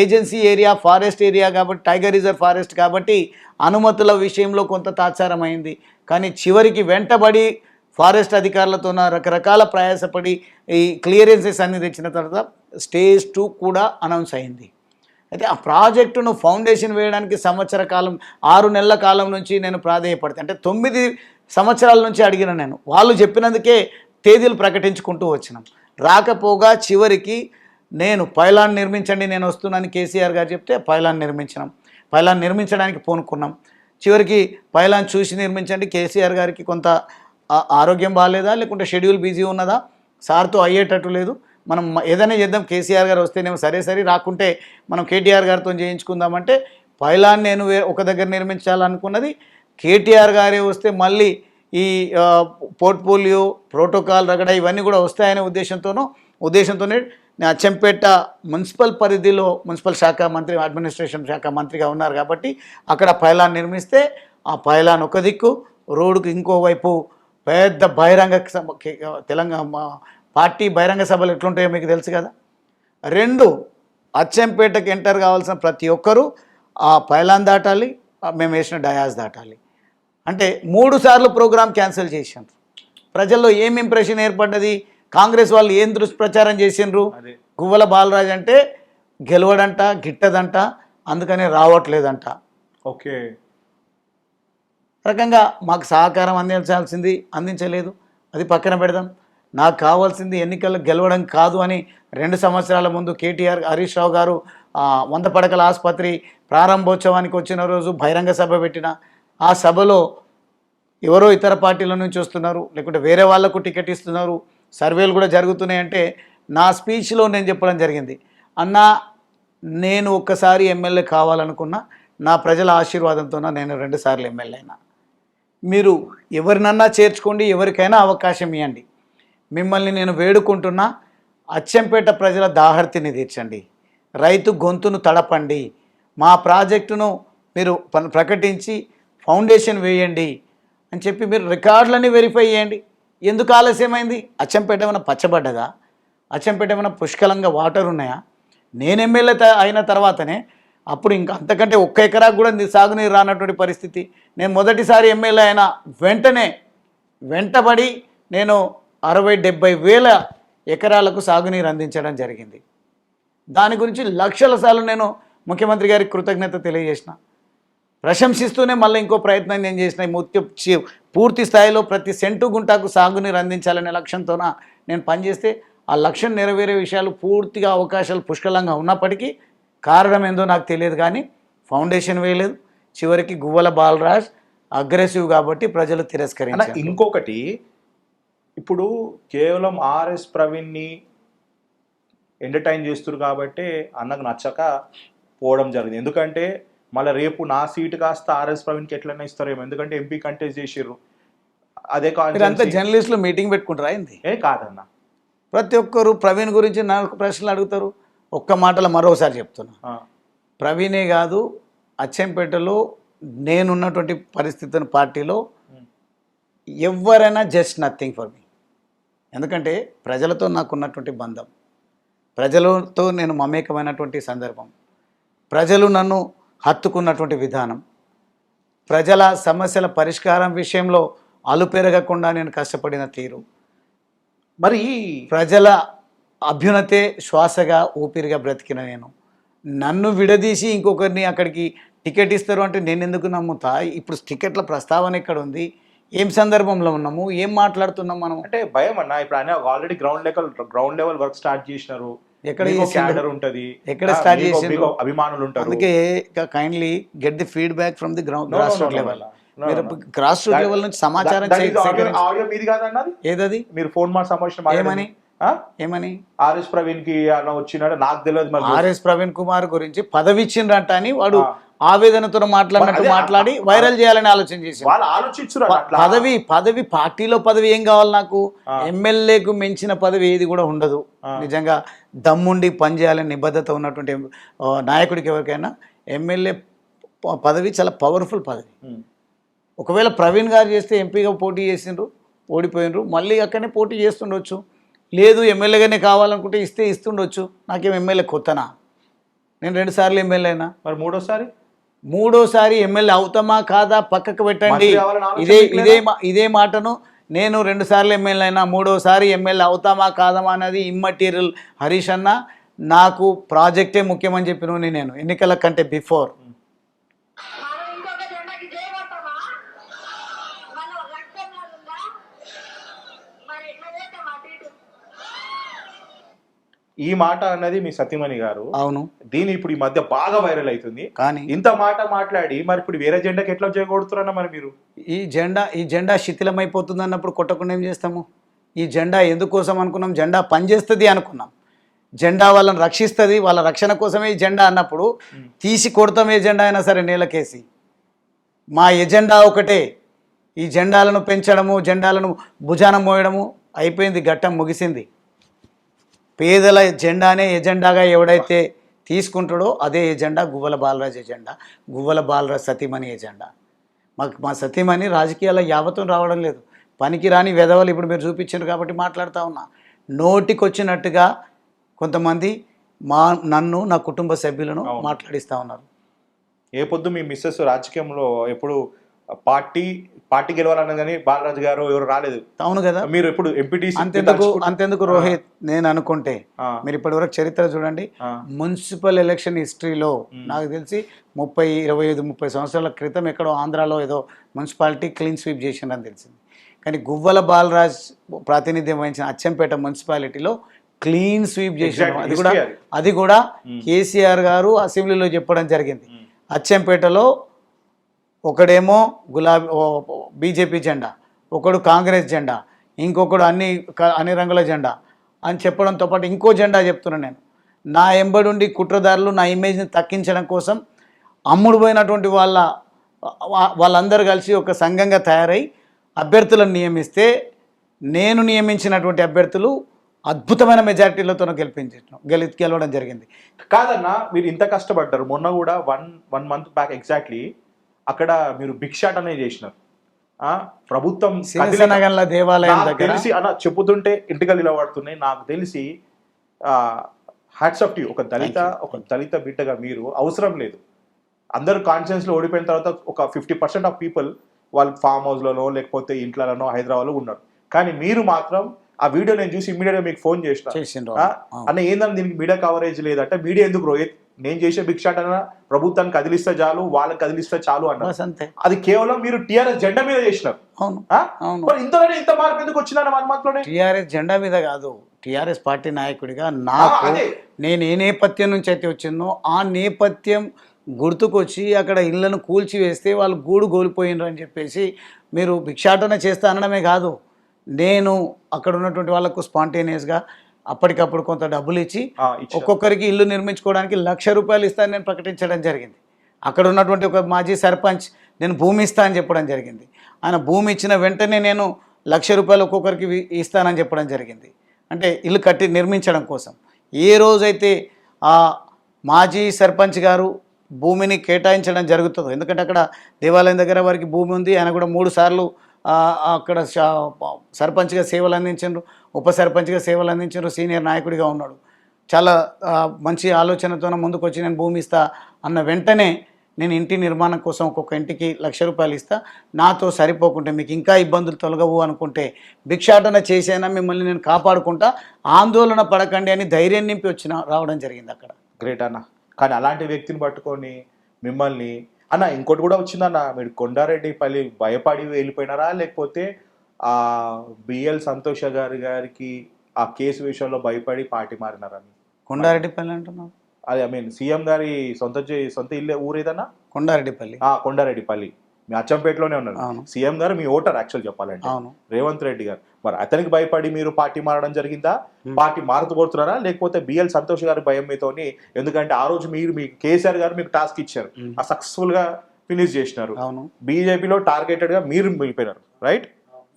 ఏజెన్సీ ఏరియా, ఫారెస్ట్ ఏరియా కాబట్టి, టైగర్ రిజర్వ్ ఫారెస్ట్ కాబట్టి అనుమతుల విషయంలో కొంత తాత్సారం అయింది. కానీ చివరికి వెంటబడి ఫారెస్ట్ అధికారులతో రకరకాల ప్రయాసపడి ఈ క్లియరెన్సెస్ అన్ని తెచ్చిన తర్వాత స్టేజ్ 2 కూడా అనౌన్స్ అయింది. అయితే ఆ ప్రాజెక్టును ఫౌండేషన్ వేయడానికి 6 నెలల కాలం నుంచి నేను ప్రాధేయపడితే, అంటే 9 సంవత్సరాల నుంచి అడిగిన నేను, వాళ్ళు చెప్పినందుకే తేదీలు ప్రకటించుకుంటూ వచ్చినాం. రాకపోగా చివరికి నేను పైలాన్ నిర్మించండి నేను వస్తున్నాను కేసీఆర్ గారు చెప్తే పైలాన్ నిర్మించినాం. పైలాన్ నిర్మించడానికి పూనుకున్నాం. చివరికి పైలాన్ చూసి నిర్మించండి, కేసీఆర్ గారికి కొంత ఆరోగ్యం బాగాలేదా, లేకుంటే షెడ్యూల్ బిజీ ఉన్నదా, సార్తో అయ్యేటట్టు లేదు, మనం ఏదైనా చేద్దాం, కేసీఆర్ గారు వస్తేనేమో సరే రాకుంటే మనం కేటీఆర్ గారితో చేయించుకుందామంటే పైలాన్ నేను ఒక దగ్గర నిర్మించాలనుకున్నది, కేటీఆర్ గారే వస్తే మళ్ళీ ఈ పోర్ట్ఫోలియో ప్రోటోకాల్ రగడ ఇవన్నీ కూడా వస్తాయనే ఉద్దేశంతోనే నేను అచ్చంపేట మున్సిపల్ పరిధిలో మున్సిపల్ శాఖ మంత్రి, అడ్మినిస్ట్రేషన్ శాఖ మంత్రిగా ఉన్నారు కాబట్టి అక్కడ పైలాన్ నిర్మిస్తే ఆ పైలాన్ ఒక దిక్కు, రోడ్డుకు ఇంకోవైపు పెద్ద బహిరంగ తెలంగాణ పార్టీ బహిరంగ సభలు ఎట్లుంటాయో మీకు తెలుసు కదా. 2 అచ్చంపేటకు ఎంటర్ కావాల్సిన ప్రతి ఒక్కరూ ఆ పైలాన్ దాటాలి, మేము వేసిన డయాస్ దాటాలి. అంటే 3 సార్లు ప్రోగ్రాం క్యాన్సిల్ చేశారు. ప్రజల్లో ఏం ఇంప్రెషన్ ఏర్పడ్డది? కాంగ్రెస్ వాళ్ళు ఏం దుష్ప్రచారం చేసిండ్రు? గువ్వల బాలరాజ్ అంటే గెలవడంట, గిట్టదంట, అందుకనే రావట్లేదంట. ఓకే, రకంగా మాకు సహకారం అందించలేదు, అది పక్కన పెడదాం. నాకు కావాల్సింది ఎన్నికల్లో గెలవడం కాదు అని 2 సంవత్సరాల ముందు కేటీఆర్ హరీష్ రావు గారు 100 పడకల ఆసుపత్రి ప్రారంభోత్సవానికి వచ్చిన రోజు బహిరంగ సభ పెట్టిన ఆ సభలో ఎవరో ఇతర పార్టీల నుంచి వస్తున్నారు, లేకుంటే వేరే వాళ్లకు టికెట్ ఇస్తున్నారు, సర్వేలు కూడా జరుగుతున్నాయంటే నా స్పీచ్లో నేను చెప్పడం జరిగింది, అన్నా నేను ఒక్కసారి ఎమ్మెల్యే కావాలనుకున్నా, నా ప్రజల ఆశీర్వాదంతో నేను 2 సార్లు ఎమ్మెల్యే అయినా. మీరు ఎవరినన్నా చేర్చుకోండి, ఎవరికైనా అవకాశం ఇవ్వండి, మిమ్మల్ని నేను వేడుకుంటున్నా, అచ్చంపేట ప్రజల దాహర్తిని తీర్చండి, రైతు గొంతును తడపండి, మా ప్రాజెక్టును మీరు ప్రకటించి ఫౌండేషన్ వేయండి అని చెప్పి మీరు రికార్డులన్నీ వెరిఫై చేయండి. ఎందుకు ఆలస్యమైంది? అచ్చంపేట ఏమైనా పచ్చబడ్డదా? అచ్చంపేట ఏమైనా పుష్కలంగా వాటర్ ఉన్నాయా? నేను ఎమ్మెల్యే అయిన తర్వాతనే, అప్పుడు ఇంకా అంతకంటే 1 ఎకరాకు కూడా సాగునీరు రానటువంటి పరిస్థితి. నేను మొదటిసారి ఎమ్మెల్యే అయిన వెంటబడి నేను 60-70 వేల ఎకరాలకు సాగునీరు అందించడం జరిగింది. దాని గురించి లక్షల సార్లు నేను ముఖ్యమంత్రి గారికి కృతజ్ఞత తెలియజేసిన, ప్రశంసిస్తూనే మళ్ళీ ఇంకో ప్రయత్నం నేను చేసిన. పూర్తి స్థాయిలో ప్రతి సెంటు గుంటాకు సాగునీరు అందించాలనే లక్ష్యంతోన నేను పనిచేస్తే ఆ లక్ష్యం నెరవేరే విషయాలు పూర్తిగా అవకాశాలు పుష్కలంగా ఉన్నప్పటికీ కారణం ఏందో నాకు తెలియదు, కానీ ఫౌండేషన్ వేయలేదు. చివరికి గువ్వల బాలరాజ్ అగ్రెసివ్ కాబట్టి ప్రజలు తిరస్కరించారు. ఇంకొకటి, ఇప్పుడు కేవలం ఆర్ఎస్ ప్రవీణ్ని ఎంటర్టైన్ చేస్తున్నారు కాబట్టి అన్నకు నచ్చక పోవడం జరిగింది. ఎందుకంటే మళ్ళీ రేపు నా సీటు కాస్త ఆర్ఎస్ ప్రవీణ్కి ఎట్లయినా ఇస్తారేమో, ఎందుకంటే ఎంపీ కంటెస్ట్ చేసిర్రు. అదే మీరంతా కాన్స్టిట్యున్సీ. జర్నలిస్టులు మీటింగ్ పెట్టుకుంటారా ఏంది? ఏ కాదన్న, ప్రతి ఒక్కరు ప్రవీణ్ గురించి నాకు ప్రశ్నలు అడుగుతారు. ఒక్క మాటలో మరోసారి చెప్తున్నా, ఆ, ప్రవీణే కాదు, అచ్చంపేటలో నేనున్నటువంటి పరిస్థితిని పార్టీలో ఎవరైనా జస్ట్ నథింగ్ ఫర్ మీ. ఎందుకంటే ప్రజలతో నాకున్నటువంటి బంధం, ప్రజలతో నేను మమేకమైనటువంటి సందర్భం, ప్రజలు నన్ను హత్తుకున్నటువంటి విధానం, ప్రజల సమస్యల పరిష్కారం విషయంలో అలుపెరగకుండా నేను కష్టపడిన తీరు, మరి ప్రజల అభ్యున్నతే శ్వాసగా ఊపిరిగా బ్రతికిన నేను, నన్ను విడదీసి ఇంకొకరిని అక్కడికి టికెట్ ఇస్తారు అంటే నేను ఎందుకు నమ్ముతా? ఇప్పుడు టికెట్ల ప్రస్తావన ఎక్కడ ఉంది? ఏం సందర్భంలో ఉన్నాము? ఏం మాట్లాడుతున్నాం మనం? అంటే భయం అన్న, ఇప్పుడు ఆయన already ground level work start చేసినారు. ఎక్కడ మీకు చేసిండ్రు? క్యాడర్ ఉంటది, ఎక్కడ స్టార్ట్ మీకు- చేసిండ్రు? మీకు అభిమానులు ఉంటారు. అందుకే kindly get the feedback from the No, grass no, root no, level. no, no, మీరు no. గ్రాస్ రూట్ లెవెల్ నుంచి సమాచారం ఆడియో మీది కాదన్నది. ఏదది? మీరు ఫోన్ మా సమావేశం ఏమని? ఏమని? ఆర్ఎస్ ప్రవీణ్ కి అన్న వచ్చినాడు, నాకు తెలియదు. మరి ఆర్ఎస్ ప్రవీణ్ కుమార్ గురించి పదవి ఇచ్చిండ్రంట అని వాడు ఆ. ఆవేదనతో మాట్లాడినట్టు అదే, మాట్లాడి వైరల్ చేయాలని ఆలోచన చేసి వాళ్ళు ఆలోచించురు అట్లా. పదవి పార్టీలో పదవి ఏం కావాలి నాకు? ఎమ్మెల్యేకు మించిన పదవి ఏది కూడా ఉండదు. నిజంగా దమ్ముండి పనిచేయాలని నిబద్ధత ఉన్నటువంటి నాయకుడికి ఎవరికైనా ఎమ్మెల్యే పదవి చాలా పవర్ఫుల్ పదవి. ఉమ్. ఒకవేళ ప్రవీణ్ గారు చేస్తే ఎంపీగా పోటీ చేసిండ్రు, ఓడిపోయినరు, మళ్ళీ అక్కడనే పోటీ చేస్తుండొచ్చు. లేదు ఎమ్మెల్యేగానే కావాలనుకుంటే ఇస్తుండొచ్చు. నాకేం ఎమ్మెల్యే కొత్తనా? నేను 2 సార్లు ఎమ్మెల్యే అయినా. మరి మూడోసారి ఎమ్మెల్యే అవుతామా కాదా పక్కకు పెట్టండి. మంత్రి కావాలని ఆలోచన ఇదే మీకు ఇదే ఇదే మాటను నేను 2 సార్లు ఎమ్మెల్యే అయినా, మూడోసారి ఎమ్మెల్యే అవుతామా కాదమా అనేది ఇమ్మెటీరియల్. హరీష్ అన్న, నాకు ప్రాజెక్టే ముఖ్యమని చెప్పిన నేను ఎన్నికల కంటే బిఫోర్. మనం ఇంకొక జెండాకి జై కొడతామా? మన రక్తంలో ఉందా? మరి ఎట్లా పోతాం అటు ఇటు? ఈ మాట అన్నది మీ సత్యమణి గారు. అవును, దీని ఇప్పుడు ఈ మధ్య బాగా వైరల్ అవుతుంది. కానీ ఇంత మాట మాట్లాడి మరి ఇప్పుడు వేరే జెండాకి ఎట్లా చేయకూడుతున్నా మరి మీరు? ఈ జెండా శిథిలమైపోతుంది అన్నప్పుడు కొట్టకుండా ఏం చేస్తాము? ఈ జెండా ఎందుకోసం అనుకున్నాం? జెండా పనిచేస్తుంది అనుకున్నాం. జెండా వాళ్ళని రక్షిస్తుంది, వాళ్ళ రక్షణ కోసమే ఈ జెండా అన్నప్పుడు తీసి కొడతాం. ఏ జెండా అయినా సరే నేలకేసి. మా ఎజెండా ఒకటే, ఈ జెండాలను పెంచడము, జెండాలను భుజాన మోయడము. అయిపోయింది, ఘట్టం ముగిసింది. పేదల జెండానే ఎజెండాగా ఎవడైతే తీసుకుంటాడో అదే ఎజెండా గువ్వల బాలరాజ్ ఎజెండా, గువ్వల బాలరాజ్ సతీమణి ఎజెండా. మా సతీమణి రాజకీయాల్లో యావతం రావడం లేదు. పనికి రాని వెధవలు ఇప్పుడు మీరు చూపించారు కాబట్టి మాట్లాడుతూ ఉన్నా. నోటికొచ్చినట్టుగా కొంతమంది నన్ను నా కుటుంబ సభ్యులను మాట్లాడిస్తూ ఉన్నారు. ఏ పొద్దు మీ మిస్సెస్ రాజకీయంలో ఎప్పుడు పార్టీ గెలవాలన్నా కానీ బాలరాజు గారు ఎవరు రాలేదు. అవును కదా, మీరు ఎప్పుడు ఎంపీటీసీ అంతెందుకు రోహిత్, నేను అనుకుంటే మీరు ఇప్పటివరకు చరిత్ర చూడండి. మున్సిపల్ ఎలక్షన్ హిస్టరీలో నాకు తెలిసి 25-30 సంవత్సరాల క్రితం ఎక్కడో ఆంధ్రాలో ఏదో మున్సిపాలిటీ క్లీన్ స్వీప్ చేసిందని తెలిసింది. కానీ గువ్వల బాలరాజ్ ప్రాతినిధ్యం వహించిన అచ్చంపేట మున్సిపాలిటీలో క్లీన్ స్వీప్ చేసిన అది కూడా కేసీఆర్ గారు అసెంబ్లీలో చెప్పడం జరిగింది. అచ్చంపేటలో ఒకడేమో బీజేపీ జెండా, ఒకడు కాంగ్రెస్ జెండా, ఇంకొకడు అన్ని రంగుల జెండా అని చెప్పడంతో పాటు ఇంకో జెండా చెప్తున్నాను నేను. నా ఎంబడుండి కుట్రదారులు నా ఇమేజ్ని తగ్గించడం కోసం అమ్ముడు పోయినటువంటి వాళ్ళందరూ కలిసి ఒక సంఘంగా తయారై అభ్యర్థులను నియమిస్తే, నేను నియమించినటువంటి అభ్యర్థులు అద్భుతమైన మెజారిటీలతో గెలవడం జరిగింది. కాదన్నా, మీరు ఇంత కష్టపడ్డారు. మొన్న కూడా వన్ మంత్ బ్యాక్ ఎగ్జాక్ట్లీ అక్కడ మీరు భిక్షాట్ అనేది చేసినారు. ప్రభుత్వం నగర్ల దేవాలయం దగ్గర తెలిసి అన్న చెప్పుతుంటే ఇంటికలు ఇలా పడుతున్నాయి. నాకు తెలిసి హ్యాట్స్ ఆఫ్ టు యు. ఒక దళిత బిడ్డగా మీరు అవసరం లేదు. అందరు కాన్ఫరెన్స్ లో ఓడిపోయిన తర్వాత ఒక 50% ఆఫ్ పీపుల్ వాళ్ళు ఫామ్ హౌస్లోనో లేకపోతే ఇంట్లోనో హైదరాబాద్లో ఉన్నారు. కానీ మీరు మాత్రం ఆ వీడియో నేను చూసి ఇమ్మీడియట్ గా మీకు ఫోన్ చేసిన అన్న ఏందని దీనికి మీడియా కవరేజ్ లేదంటే, మీడియా ఎందుకు రోహిత్, నేను చేసే భిక్షాట్ అన్న ప్రభుత్వాన్ని కదిలిస్తే చాలు, వాళ్ళకి కదిలిస్తే చాలు అన్నారు. అది కేవలం మీరు టీఆర్ఎస్ జెండా మీద చేసినారు. ఇంతలోనే ఇంత మార్పు ఎందుకు వచ్చిందన్న 1 month లోనే? టీఆర్ఎస్ జెండా మీద కాదు, టీఆర్ఎస్ పార్టీ నాయకుడిగా నాకు నేను ఏ నేపథ్యం నుంచి అయితే వచ్చిందో ఆ నేపథ్యం గుర్తుకొచ్చి అక్కడ ఇళ్లను కూల్చివేస్తే వాళ్ళు గూడు కోల్పోయినరు అని చెప్పేసి మీరు భిక్షాటన చేస్తా అనడమే కాదు, నేను అక్కడ ఉన్నటువంటి వాళ్ళకు స్పాంటేనియస్గా అప్పటికప్పుడు కొంత డబ్బులు ఇచ్చి ఒక్కొక్కరికి ఇల్లు నిర్మించుకోవడానికి 1,00,000 రూపాయలు ఇస్తానని నేను ప్రకటించడం జరిగింది. అక్కడ ఉన్నటువంటి ఒక మాజీ సర్పంచ్ నేను భూమి ఇస్తా అని చెప్పడం జరిగింది. ఆయన భూమి ఇచ్చిన వెంటనే నేను ₹1,00,000 ఒక్కొక్కరికి ఇస్తానని చెప్పడం జరిగింది. అంటే ఇల్లు కట్టి నిర్మించడం కోసం. ఏ రోజైతే ఆ మాజీ సర్పంచ్ గారు భూమిని కేటాయించడం జరుగుతుందో, ఎందుకంటే అక్కడ దేవాలయం దగ్గర వారికి భూమి ఉంది, ఆయన కూడా 3 సార్లు అక్కడ సర్పంచ్గా సేవలు అందించారు, ఉప సర్పంచ్గా సేవలు అందించారు, సీనియర్ నాయకుడిగా ఉన్నాడు. చాలా మంచి ఆలోచనతో ముందుకు వచ్చి నేను భూమి ఇస్తా అన్న వెంటనే నేను ఇంటి నిర్మాణం కోసం ఒక్కొక్క ఇంటికి ₹1,00,000 ఇస్తా, నాతో సరిపోకుంటే మీకు ఇంకా ఇబ్బందులు తొలగవు అనుకుంటే భిక్షాటన చేసైనా మిమ్మల్ని నేను కాపాడుకుంటా, ఆందోళన పడకండి అని ధైర్యం నింపి రావడం జరిగింది అక్కడ. గ్రేట్ అన్న. కానీ అలాంటి వ్యక్తిని పట్టుకొని మిమ్మల్ని అన్న ఇంకోటి కూడా వచ్చిందన్న, మీరు కొండారెడ్డిపల్లి భయపడి వెళ్ళిపోయినారా, లేకపోతే ఆ బిఎల్ సంతోష గారికి ఆ కేసు విషయంలో భయపడి పార్టీ మారినారని? కొండారెడ్డిపల్లి అంటున్నావు? అది ఐ మీన్ సీఎం గారి సొంత ఇల్లే ఊరు ఏదన్నా? కొండారెడ్డిపల్లి. కొండారెడ్డిపల్లి మీ అచ్చంపేటలోనే ఉన్నారు. సీఎం గారు మీ ఓటర్ యాక్చువల్ చెప్పాలంటే రేవంత్ రెడ్డి గారు. మరి అతనికి భయపడి మీరు పార్టీ మారడం జరిగిందా? పార్టీ మారుతుకోరుతున్నారా, లేకపోతే బిఎల్ సంతోష్ గారి భయం మీతోని? ఎందుకంటే ఆ రోజు మీ కేసీఆర్ గారు మీకు టాస్క్ ఇచ్చారు, ఆ సక్సెస్ఫుల్ గా ఫినిష్ చేసినారు. బీజేపీలో టార్గెటెడ్ గా మీరు వెళ్ళిపోయినారు, రైట్?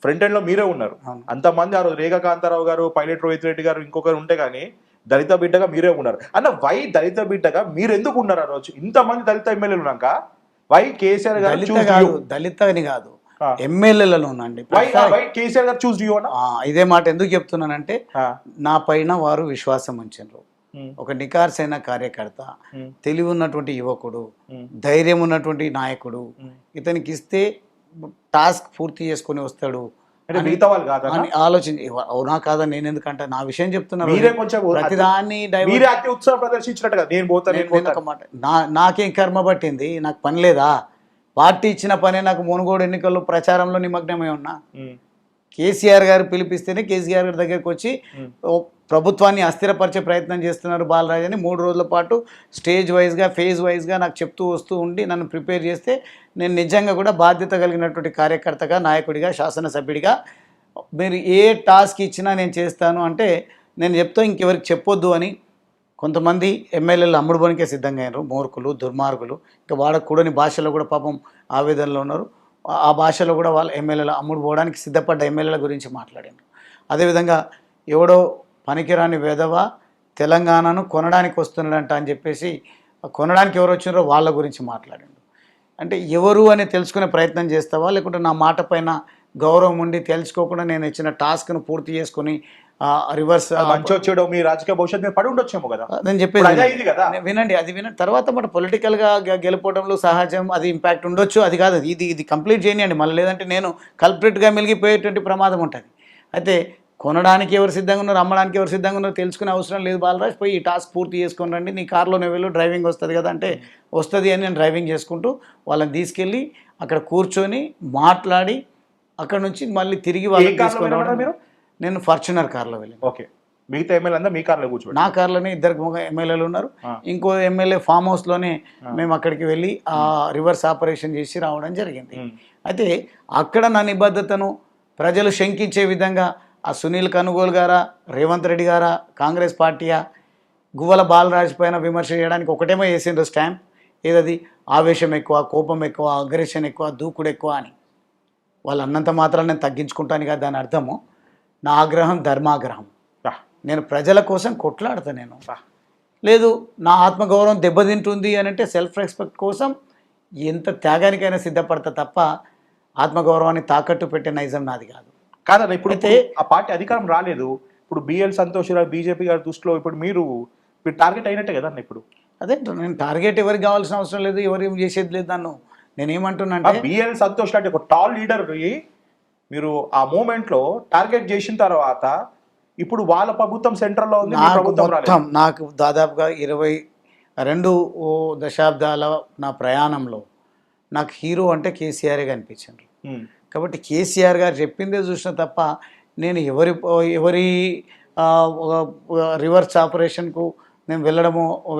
ఫ్రంట్ ఎండ్ లో మీరే ఉన్నారు. అంతమంది ఆ రోజు రేఖా కాంతారావు గారు, పైలట్ రోహిత్ రెడ్డి గారు, ఇంకొకరు ఉంటే గానీ దళిత బిడ్డగా మీరే ఉన్నారు అన్న. వై దళిత బిడ్డగా మీరు ఎందుకు ఉన్నారు ఆ రోజు? ఇంతమంది దళిత ఎమ్మెల్యేలు ఉన్నాక వై కేసీఆర్ గారు దళిత అని కాదు, ఎమ్మెల్యేలలోనండి కేసీఆర్ గారు చూస్ యూ అన్న. ఇదే మాట ఎందుకు చెప్తున్నానంటే, నా పైన వారు విశ్వాసం ఉంచారు. ఒక నికార్సైన కార్యకర్త, తెలివి ఉన్నటువంటి యువకుడు, ధైర్యం ఉన్నటువంటి నాయకుడు, ఇతనికి ఇస్తే టాస్క్ పూర్తి చేసుకుని వస్తాడు మిగతా వాళ్ళు కాదా అని ఆలోచించి, అవునా కాదా నేను ఎందుకంటే నా విషయం చెప్తున్నా. ప్రతిదాన్ని నాకేం కర్మ పట్టింది? నాకు పని లేదా? పార్టీ ఇచ్చిన పనే. నాకు మునుగోడు ఎన్నికల్లో ప్రచారంలో నిమగ్నమై ఉన్నా. కేసీఆర్ గారు పిలిపిస్తేనే కేసీఆర్ గారి దగ్గరికి వచ్చి ప్రభుత్వాన్ని అస్థిరపరిచే ప్రయత్నం చేస్తున్నారు బాలరాజ్ అని 3 రోజుల పాటు స్టేజ్ వైజ్గా, ఫేజ్ వైజ్గా నాకు చెప్తూ వస్తూ ఉండి నన్ను ప్రిపేర్ చేస్తే, నేను నిజంగా కూడా బాధ్యత కలిగినటువంటి కార్యకర్తగా, నాయకుడిగా, శాసనసభ్యుడిగా మీరు ఏ టాస్క్ ఇచ్చినా నేను చేస్తాను అంటే నేను చెప్తా, ఇంకెవరికి చెప్పొద్దు అని. కొంతమంది ఎమ్మెల్యేలు అమ్ముడు పోనికే సిద్ధంగా అయినారు, మూర్ఖులు, దుర్మార్గులు. ఇంకా వాడకూడని భాషలో కూడా పాపం ఆవేదనలో ఉన్నారు. ఆ భాషలో కూడా వాళ్ళ ఎమ్మెల్యేలు అమ్ముడు పోవడానికి సిద్ధపడ్డ ఎమ్మెల్యేల గురించి మాట్లాడారు. అదేవిధంగా ఎవడో పనికిరాని వెధవ తెలంగాణను కొనడానికి వస్తున్నాడంట అని చెప్పేసి, కొనడానికి ఎవరు వచ్చినారో వాళ్ళ గురించి మాట్లాడాడు. అంటే ఎవరు అని తెలుసుకునే ప్రయత్నం చేస్తావా, లేకుంటే నా మాట పైన గౌరవం ఉండి తెలుసుకోకుండా నేను ఇచ్చిన టాస్క్ను పూర్తి చేసుకుని రివర్స్ వచ్చాడు మీ రాజకీయ భవిష్యత్తు పడి ఉండొచ్చేమో కదా నేను చెప్పేది వినండి. అది వినండి. తర్వాత మన పొలిటికల్గా గెలుపోవడంలో సహజం, అది ఇంపాక్ట్ ఉండొచ్చు. అది కాదు, ఇది కంప్లీట్ చేయనియండి మళ్ళీ, లేదంటే నేను కల్ప్రిట్గా మెలిగిపోయేటువంటి ప్రమాదం ఉంటుంది. అయితే కొనడానికి ఎవరు సిద్ధంగా ఉన్నారు, అమ్మడానికి ఎవరు సిద్ధంగా ఉన్నారు తెలుసుకునే అవసరం లేదు. బాలరాజ్ పోయి ఈ టాస్క్ పూర్తి చేసుకొని రండి, నీ కార్లోనే వెళ్ళు, డ్రైవింగ్ వస్తుంది కదా అంటే వస్తుంది అని నేను డ్రైవింగ్ చేసుకుంటూ వాళ్ళని తీసుకెళ్ళి అక్కడ కూర్చొని మాట్లాడి అక్కడ నుంచి మళ్ళీ తిరిగి వాళ్ళని తీసుకొని రావడం. నేను ఫార్చునర్ కార్లో వెళ్ళాను. ఓకే, మిగతా ఎమ్మెల్యే మీ కార్లో కూర్చో? నా కార్లోనే 2 ఎమ్మెల్యేలు ఉన్నారు. ఇంకో ఎమ్మెల్యే ఫామ్ హౌస్లోనే మేము అక్కడికి వెళ్ళి ఆ రివర్స్ ఆపరేషన్ చేసి రావడం జరిగింది. అయితే అక్కడ నా నిబద్ధతను ప్రజలు శంకించే విధంగా ఆ సునీల్ కనుగోలు గారా, రేవంత్ రెడ్డి గారా, కాంగ్రెస్ పార్టీయా, గువ్వల బాలరాజ్ పైన విమర్శ చేయడానికి ఒకటేమో వేసిండ్రు స్టాంప్. ఏదది? ఆవేశం ఎక్కువ, కోపం ఎక్కువ, అగ్రెషన్ ఎక్కువ, దూకుడు ఎక్కువ అని. వాళ్ళు అన్నంత మాత్రం నేను తగ్గించుకుంటాను కదా, దాని అర్థము నా ఆగ్రహం ధర్మాగ్రహం. నేను ప్రజల కోసం కొట్లాడతా. నేను లేదు నా ఆత్మగౌరవం దెబ్బతింటుంది అని అంటే సెల్ఫ్ రెస్పెక్ట్ కోసం ఎంత త్యాగానికైనా సిద్ధపడతా తప్ప ఆత్మగౌరవాన్ని తాకట్టు పెట్టే నైజం నాది కాదు. కాదన్న, ఇప్పుడు ఆ పార్టీ అధికారం రాలేదు. ఇప్పుడు బిఎల్ సంతోష్ రావు బీజేపీ గారి దృష్టిలో ఇప్పుడు మీరు టార్గెట్ అయినట్టే కదా అన్న. ఇప్పుడు అదే నేను టార్గెట్ ఎవరికి కావాల్సిన అవసరం లేదు, ఎవరు ఏం చేసేది లేదు. నన్ను నేనేమంటున్నా అంటే బిఎల్ సంతోష్ లాంటి ఒక టాల్ లీడర్ మీరు ఆ మూమెంట్లో టార్గెట్ చేసిన తర్వాత ఇప్పుడు వాళ్ళ ప్రభుత్వం సెంట్రల్లో ఉంది, నాకు దాదాపుగా 22 దశాబ్దాల నా ప్రయాణంలో నాకు హీరో అంటే కేసీఆర్ కనిపించారు. కాబట్టి కేసీఆర్ గారు చెప్పిందే చూసిన తప్ప నేను ఎవరి రివర్స్ ఆపరేషన్కు నేను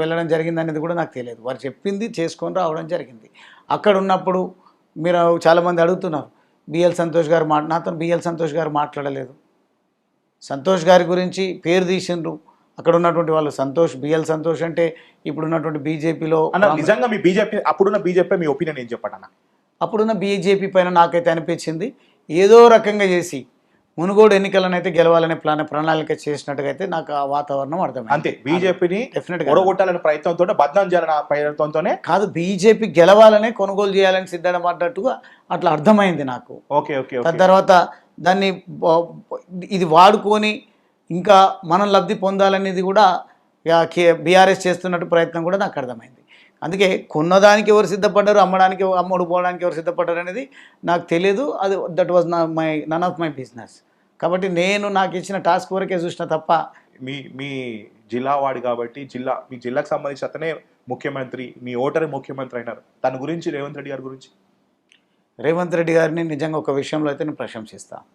వెళ్ళడం జరిగింది అనేది కూడా నాకు తెలియదు. వారు చెప్పింది చేసుకొని రావడం జరిగింది. అక్కడ ఉన్నప్పుడు మీరు చాలామంది అడుగుతున్నారు, బిఎల్ సంతోష్ గారు నాతో బిఎల్ సంతోష్ గారు మాట్లాడలేదు. సంతోష్ గారి గురించి పేరు తీసిండ్రు, అక్కడ ఉన్నటువంటి వాళ్ళు సంతోష్ బిఎల్ సంతోష్ అంటే ఇప్పుడు ఉన్నటువంటి బీజేపీలో అన్న నిజంగా మీ బీజేపీ అప్పుడున్న బీజేపీ మీ ఒపీనియన్ ఏం చెప్పండి అన్న? అప్పుడున్న బీజేపీ పైన నాకైతే అనిపించింది ఏదో రకంగా చేసి మునుగోడు ఎన్నికలను అయితే గెలవాలనే ప్రణాళిక చేసినట్టుగా అయితే నాకు ఆ వాతావరణం అర్థమైంది. అంతే, బీజేపీని డెఫినెట్గా ఓడగొట్టాలనే ప్రయత్నంతో బద్నాం చేయాలనే ప్రయత్నంతోనే కాదు, బీజేపీ గెలవాలనే కొనుగోలు చేయాలని సిద్ధపడ్డట్టుగా అట్లా అర్థమైంది నాకు. ఓకే ఓకే దాని తర్వాత దాన్ని ఇది వాడుకొని ఇంకా మనం లబ్ధి పొందాలనేది కూడా బీఆర్ఎస్ చేస్తున్నట్టు ప్రయత్నం కూడా నాకు అర్థమైంది. అందుకే కొన్నదానికి ఎవరు సిద్ధపడ్డారు, అమ్ముడు పోవడానికి ఎవరు సిద్ధపడ్డారు అనేది నాకు తెలియదు. అది that was none of my business. కాబట్టి నేను నాకు ఇచ్చిన టాస్క్ వరకే చూసిన తప్ప మీ జిల్లా వాడి కాబట్టి మీ జిల్లాకు సంబంధించి అతనే ముఖ్యమంత్రి, మీ ఓటరే ముఖ్యమంత్రి అయినారు. తన గురించి రేవంత్ రెడ్డి గారి గురించి రేవంత్ రెడ్డి గారిని నిజంగా ఒక విషయంలో అయితే నేను ప్రశంసిస్తాను.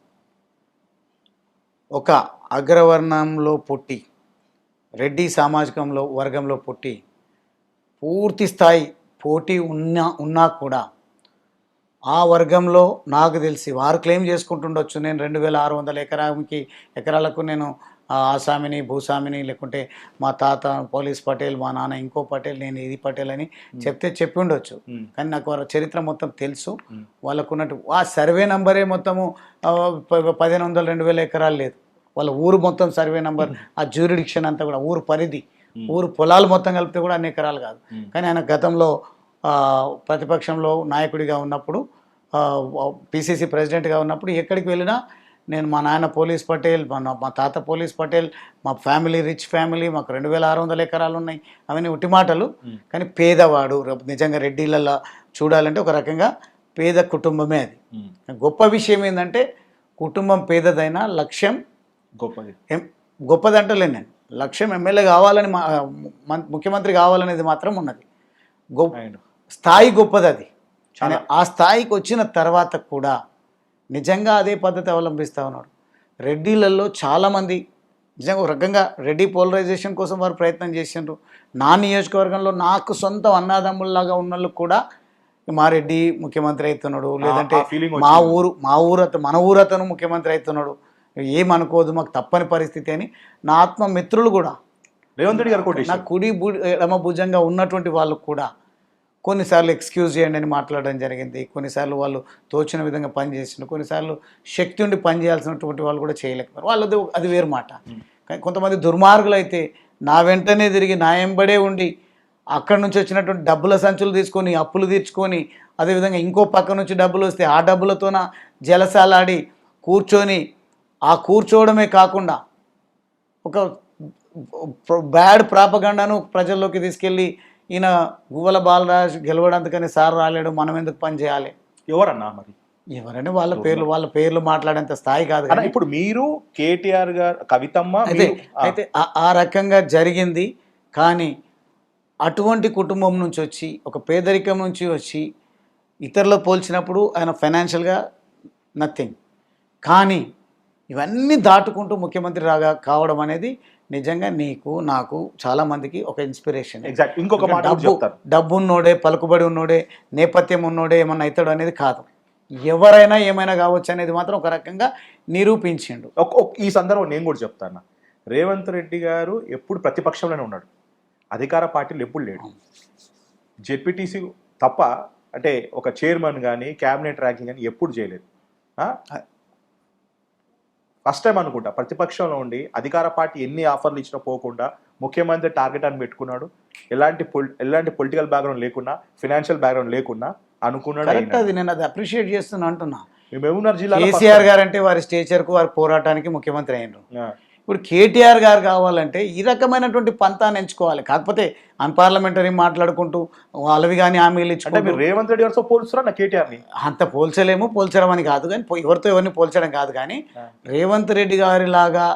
ఒక అగ్రవర్ణంలో పుట్టి రెడ్డి సామాజికంలో వర్గంలో పుట్టి పూర్తి స్థాయి పోటీ ఉన్నా కూడా ఆ వర్గంలో నాకు తెలిసి వారు క్లెయిమ్ చేసుకుంటుండొచ్చు, నేను 2600 ఎకరాలకు నేను ఆసామిని భూస్వామిని, లేకుంటే మా తాత పోలీస్ పటేల్, మా నాన్న ఇంకో పటేల్, నేను ఇది పటేల్ అని చెప్పి ఉండొచ్చు. కానీ నాకు వాళ్ళ చరిత్ర మొత్తం తెలుసు. వాళ్ళకున్నట్టు ఆ సర్వే నంబరే మొత్తము 1500-2000 ఎకరాలు లేదు. వాళ్ళ ఊరు మొత్తం సర్వే నంబర్, ఆ జ్యూరిడిక్షన్ అంతా కూడా ఊరు పరిధి, ఊరు పొలాలు మొత్తం కలిపితే కూడా అన్ని ఎకరాలు కాదు. కానీ ఆయన గతంలో ప్రతిపక్షంలో నాయకుడిగా ఉన్నప్పుడు, పిసిసి ప్రెసిడెంట్గా ఉన్నప్పుడు ఎక్కడికి వెళ్ళినా నేను మా నాన్న పోలీస్ పటేల్, మా తాత పోలీస్ పటేల్, మా ఫ్యామిలీ రిచ్ ఫ్యామిలీ, మాకు 2600 ఎకరాలు ఉన్నాయి, అవన్నీ ఉట్టి మాటలు. కానీ పేదవాడు నిజంగా రెడ్డిలలో చూడాలంటే ఒక రకంగా పేద కుటుంబమే అది. గొప్ప విషయం ఏంటంటే కుటుంబం పేదదైనా లక్ష్యం గొప్పదంటలే. నేను లక్ష్యం ఎమ్మెల్యే కావాలని ముఖ్యమంత్రి కావాలనేది మాత్రం ఉన్నది. స్థాయి గొప్పది అది. ఆ స్థాయికి వచ్చిన తర్వాత కూడా నిజంగా అదే పద్ధతి అవలంబిస్తూ ఉన్నాడు. రెడ్డిలలో చాలామంది నిజంగా ఒక రకంగా రెడ్డి పోలరైజేషన్ కోసం వారు ప్రయత్నం చేసిండ్రు. నా నియోజకవర్గంలో నాకు సొంత అన్నాదమ్ముల్లాగా ఉన్న వాళ్ళు కూడా మా రెడ్డి ముఖ్యమంత్రి అవుతున్నాడు, లేదంటే మన ఊరు అతను ముఖ్యమంత్రి అవుతున్నాడు, ఏమనుకోదు, మాకు తప్పని పరిస్థితి అని నా ఆత్మమిత్రులు కూడా రేవంత్ రెడ్డి గారు నా కుడి ఎడమ భుజంగా ఉన్నటువంటి వాళ్ళు కూడా కొన్నిసార్లు ఎక్స్క్యూజ్ చేయండి అని మాట్లాడడం జరిగింది. కొన్నిసార్లు వాళ్ళు తోచిన విధంగా పనిచేసిన, కొన్నిసార్లు శక్తి ఉండి పనిచేయాల్సినటువంటి వాళ్ళు కూడా చేయలేకపోయారు. వాళ్ళది అది వేరు మాట. కానీ కొంతమంది దుర్మార్గులు అయితే నా వెంటనే తిరిగి నా ఎంబడే ఉండి అక్కడి నుంచి వచ్చినటువంటి డబ్బుల సంచులు తీసుకొని అప్పులు తీర్చుకొని, అదేవిధంగా ఇంకో పక్క నుంచి డబ్బులు వస్తే ఆ డబ్బులతోన జలసాలాడి కూర్చొని, ఆ కూర్చోవడమే కాకుండా ఒక బ్యాడ్ ప్రాపగండాను ప్రజల్లోకి తీసుకెళ్ళి ఈయన గువ్వల బాలరాజు గెలవడానికని సార్ రాలేడు, మనం ఎందుకు పని చేయాలి. ఎవరన్నా మరి ఎవరని వాళ్ళ పేర్లు మాట్లాడేంత స్థాయి కాదు. కానీ ఇప్పుడు మీరు కేటీఆర్ గారు, కవితమ్మ అయితే ఆ రకంగా జరిగింది. కానీ అటువంటి కుటుంబం నుంచి వచ్చి, ఒక పేదరికం నుంచి వచ్చి ఇతరులు పోల్చినప్పుడు ఆయన ఫైనాన్షియల్గా నథింగ్, కానీ ఇవన్నీ దాటుకుంటూ ముఖ్యమంత్రి కావడం అనేది నిజంగా నీకు నాకు చాలా మందికి ఒక ఇన్స్పిరేషన్. ఇంకొక మాట, డబ్బు ఉన్నోడే, పలుకుబడి ఉన్నోడే, నేపథ్యం ఉన్నోడే ఏమన్నా అవుతాడు అనేది కాదు. ఎవరైనా ఏమైనా కావచ్చు అనేది మాత్రం ఒక రకంగా నిరూపించిండు. ఈ సందర్భం నేను కూడా చెప్తాను, రేవంత్ రెడ్డి గారు ఎప్పుడు ప్రతిపక్షంలోనే ఉన్నాడు, అధికార పార్టీలు ఎప్పుడు లేడు. జెడ్పీటీసీ తప్ప అంటే ఒక చైర్మన్ కానీ క్యాబినెట్ ర్యాంకింగ్ కానీ ఎప్పుడు చేయలేదు. ఫస్ట్ టైం అనుకుంటా ప్రతిపక్షంలో ఉండి అధికార పార్టీ ఎన్ని ఆఫర్లు ఇచ్చినా పోకుండా ముఖ్యమంత్రి టార్గెట్ అని పెట్టుకున్నాడు. ఎలాంటి పొలిటికల్ బ్యాక్గ్రౌండ్ లేకున్నా, ఫైనాన్షియల్ బ్యాక్గ్రౌండ్ లేకున్నా అనుకున్నాడు. అది నేను అది అప్రిషియేట్ చేస్తున్నా అంటున్నా. మహబూబ్నగర్ జిల్లా కేసీఆర్ గారు అంటే వారి స్టేచర్కు వారి పోరాటానికి ముఖ్యమంత్రి అయినారు. ఇప్పుడు కేటీఆర్ గారు కావాలంటే ఈ రకమైనటువంటి పంతాన్ని ఎంచుకోవాలి. కాకపోతే అన్పార్లమెంటరీ మాట్లాడుకుంటూ వాళ్ళవి కానీ హామీలు ఇచ్చుకుంటూ రేవంత్ రెడ్డి గారితో పోల్చురా కేటీఆర్ని అంత పోల్చడం అని కాదు, కానీ ఎవరితో ఎవరిని పోల్చడం కాదు. కానీ రేవంత్ రెడ్డి గారి లాగా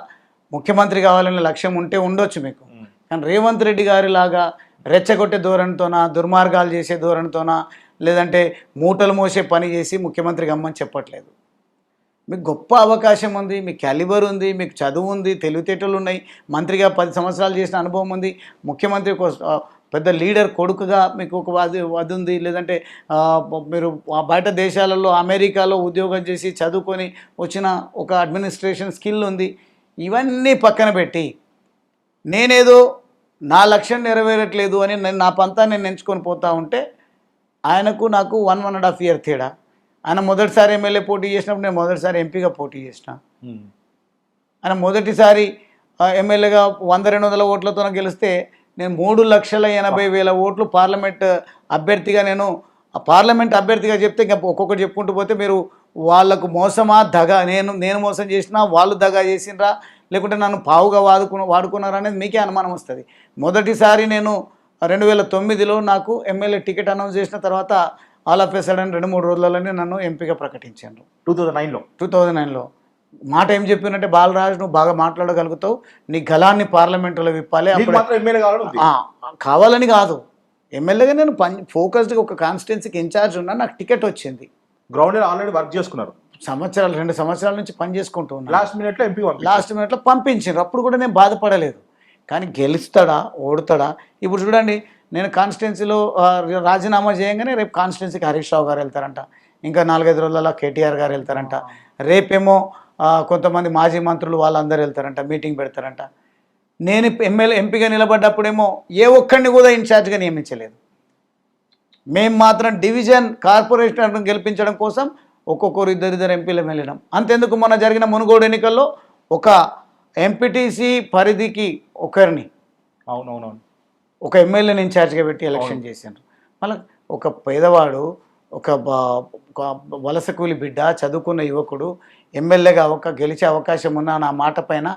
ముఖ్యమంత్రి కావాలనే లక్ష్యం ఉంటే ఉండొచ్చు మీకు. కానీ రేవంత్ రెడ్డి గారి లాగా రెచ్చగొట్టే ధోరణితోనా, దుర్మార్గాలు చేసే ధోరణితోనా, లేదంటే మూటలు మోసే పని చేసి ముఖ్యమంత్రికి అమ్మని చెప్పట్లేదు. మీకు గొప్ప అవకాశం ఉంది, మీకు క్యాలిబర్ ఉంది, మీకు చదువు ఉంది, తెలివితేటలు ఉన్నాయి, మంత్రిగా 10 సంవత్సరాలు చేసిన అనుభవం ఉంది, ముఖ్యమంత్రి పెద్ద లీడర్ కొడుకుగా మీకు ఒక అది ఉంది, లేదంటే మీరు బయట దేశాలలో అమెరికాలో ఉద్యోగం చేసి చదువుకొని వచ్చిన ఒక అడ్మినిస్ట్రేషన్ స్కిల్ ఉంది. ఇవన్నీ పక్కన పెట్టి నేనేదో నా లక్ష్యం నెరవేరట్లేదు అని నా పంతా నేను ఎంచుకొని పోతా ఉంటే ఆయనకు నాకు 1.5 ఇయర్ తేడా. ఆయన మొదటిసారి ఎమ్మెల్యే పోటీ చేసినప్పుడు నేను మొదటిసారి ఎంపీగా పోటీ చేసిన. ఆయన మొదటిసారి ఎమ్మెల్యేగా 100-200 ఓట్లతో గెలిస్తే నేను 3,80,000 ఓట్లు పార్లమెంట్ అభ్యర్థిగా పార్లమెంట్ అభ్యర్థిగా చెప్తే ఇంకా ఒక్కొక్కటి చెప్పుకుంటూ పోతే మీరు వాళ్ళకు మోసమా దగా నేను మోసం చేసినా వాళ్ళు దగా చేసినరా లేకుంటే నన్ను పావుగా వాడుకున్నారా అనేది మీకే అనుమానం వస్తుంది. మొదటిసారి నేను 2009లో నాకు ఎమ్మెల్యే టికెట్ అనౌన్స్ చేసిన తర్వాత ఆల్ ఆఫ్ ఎ సడన్ 2-3 రోజులలోనే నన్ను ఎంపీగా ప్రకటించాను 2009లో. మాట ఏం చెప్పినట్టే, బాలరాజు నువ్వు బాగా మాట్లాడగలుగుతావు, నీ గలాన్ని పార్లమెంటులో విప్పాలి. కావాలని కాదు, ఎమ్మెల్యేగా నేను ఫోకస్డ్గా ఒక కాన్స్టిట్యున్సీకి ఇన్ఛార్జ్ ఉన్నా, నాకు టికెట్ వచ్చింది. గ్రౌండ్ ఆల్రెడీ వర్క్ చేసుకున్నారు, 2 సంవత్సరాల నుంచి పని చేసుకుంటూ ఉన్నాను. లాస్ట్ మినిట్లో పంపించారు, అప్పుడు కూడా నేను బాధపడలేదు. కానీ గెలుస్తాడా ఓడుతాడా? ఇప్పుడు చూడండి, నేను కాన్స్టిట్యున్సీలో రాజీనామా చేయగానే రేపు కాన్స్టిట్యున్సీకి హరీష్ రావు గారు వెళ్తారంట, ఇంకా 4-5 రోజులలో కేటీఆర్ గారు వెళ్తారంట, రేపేమో కొంతమంది మాజీ మంత్రులు వాళ్ళందరూ వెళ్తారంట, మీటింగ్ పెడతారంట. నేను ఎంపీగా నిలబడ్డప్పుడేమో ఏ ఒక్కడిని కూడా ఇన్ఛార్జ్గా నియమించలేదు. మేము మాత్రం డివిజన్ కార్పొరేషన్ గెలిపించడం కోసం ఒక్కొక్కరు 2 ఎంపీలు వెళ్ళినాం. అంతెందుకు మొన్న జరిగిన మునుగోడు ఎన్నికల్లో ఒక ఎంపీటీసీ పరిధికి ఒకరిని ఒక ఎమ్మెల్యేని ఇన్ఛార్జ్గా పెట్టి ఎలక్షన్ చేశారు. మళ్ళీ ఒక పేదవాడు, ఒక వలస కూలి బిడ్డ, చదువుకున్న యువకుడు ఎమ్మెల్యేగా గెలిచే అవకాశం ఉన్న నా మాట పైన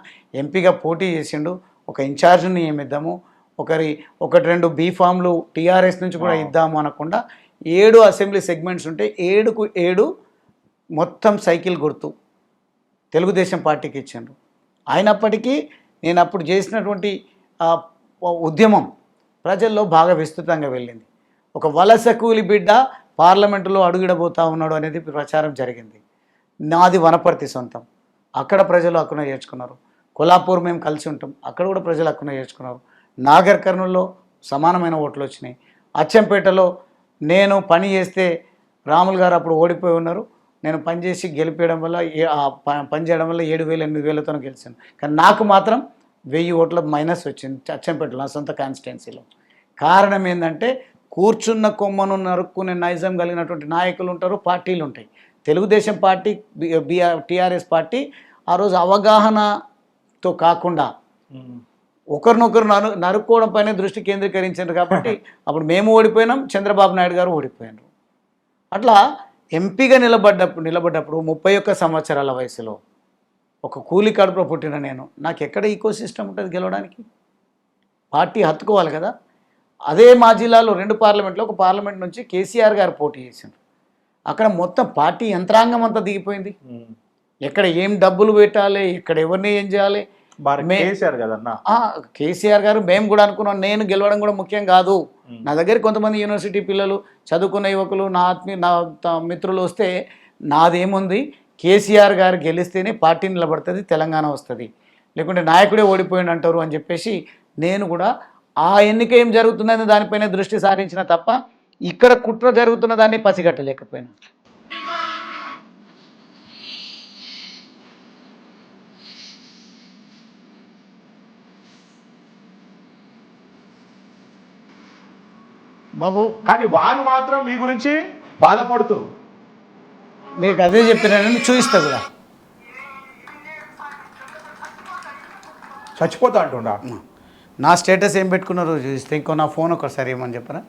ఎంపీగా పోటీ చేసిండు. ఒక ఇన్ఛార్జ్ని నియమిద్దాము, 1-2 బీఫామ్లు టీఆర్ఎస్ నుంచి కూడా ఇద్దాము అనకుండా 7 అసెంబ్లీ సెగ్మెంట్స్ ఉంటే 7కు 7 మొత్తం సైకిల్ గుర్తు తెలుగుదేశం పార్టీకి ఇచ్చిండ్రు. అయినప్పటికీ నేను అప్పుడు చేసినటువంటి ఉద్యమం ప్రజల్లో బాగా విస్తృతంగా వెళ్ళింది. ఒక వలస కూలి బిడ్డ పార్లమెంటులో అడుగిడబోతా ఉన్నాడు అనేది ప్రచారం జరిగింది. నాది వనపర్తి సొంతం, అక్కడ ప్రజలు హక్కున చేర్చుకున్నారు. కొల్లాపూర్ మేము కలిసి ఉంటాం, అక్కడ కూడా ప్రజలు హక్కున చేర్చుకున్నారు. నాగర్ కర్నూల్లో సమానమైన ఓట్లు వచ్చినాయి. అచ్చంపేటలో నేను పని చేస్తే రాములు గారు అప్పుడు ఓడిపోయి ఉన్నారు, నేను పనిచేసి గెలిపేయడం వల్ల పనిచేయడం వల్ల 7,000-8,000తో గెలిచాను. కానీ నాకు మాత్రం 1000 ఓట్ల మైనస్ వచ్చింది అచ్చంపేటలో, నా సొంత కాన్స్టిట్యున్సీలో. కారణం ఏంటంటే కూర్చున్న కొమ్మను నరుక్కునే నైజం కలిగినటువంటి నాయకులు ఉంటారు, పార్టీలు ఉంటాయి. తెలుగుదేశం పార్టీ, టీఆర్ఎస్ పార్టీ ఆ రోజు అవగాహనతో కాకుండా ఒకరినొకరు నరుక్కోవడం పైన దృష్టి కేంద్రీకరించారు. కాబట్టి అప్పుడు మేము ఓడిపోయినాం, చంద్రబాబు నాయుడు గారు ఓడిపోయినారు. అట్లా ఎంపీగా నిలబడ్డప్పుడు 31 సంవత్సరాల వయసులో ఒక కూలి కడుపులో పుట్టిన నాకు ఎక్కడ ఈకో సిస్టమ్ ఉంటుంది గెలవడానికి? పార్టీ హత్తుకోవాలి కదా. అదే మా జిల్లాలో 2 పార్లమెంట్లో, ఒక పార్లమెంట్ నుంచి కేసీఆర్ గారు పోటీ చేశారు. అక్కడ మొత్తం పార్టీ యంత్రాంగం అంతా దిగిపోయింది. ఎక్కడ ఏం డబ్బులు పెట్టాలి, ఎక్కడ ఎవరిని ఏం చేయాలి, కేసీఆర్ గారు. మేము కూడా అనుకున్నాం, నేను గెలవడం కూడా ముఖ్యం కాదు. నా దగ్గర కొంతమంది యూనివర్సిటీ పిల్లలు, చదువుకున్న యువకులు, నా మిత్రులు వస్తే నాదేముంది, కేసీఆర్ గారు గెలిస్తేనే పార్టీ నిలబడుతుంది, తెలంగాణ వస్తుంది, లేకుంటే నాయకుడే ఓడిపోయింది అంటారు అని చెప్పేసి నేను కూడా ఆ ఎన్నిక ఏం జరుగుతుందని దానిపైన దృష్టి సారించిన తప్ప ఇక్కడ కుట్ర జరుగుతున్న దాన్ని పసిగట్టలేకపోయినా. బాబు కానీ వారు మాత్రం మీ గురించి బాధపడుతూ, మీకు అదే చెప్పినానని చూపిస్తా కూడా, చచ్చిపోతా అంటుండా. నా స్టేటస్ ఏం పెట్టుకున్నారో చూస్తే, ఇంకో నా ఫోన్ ఒకసారి ఏమని చెప్పరా.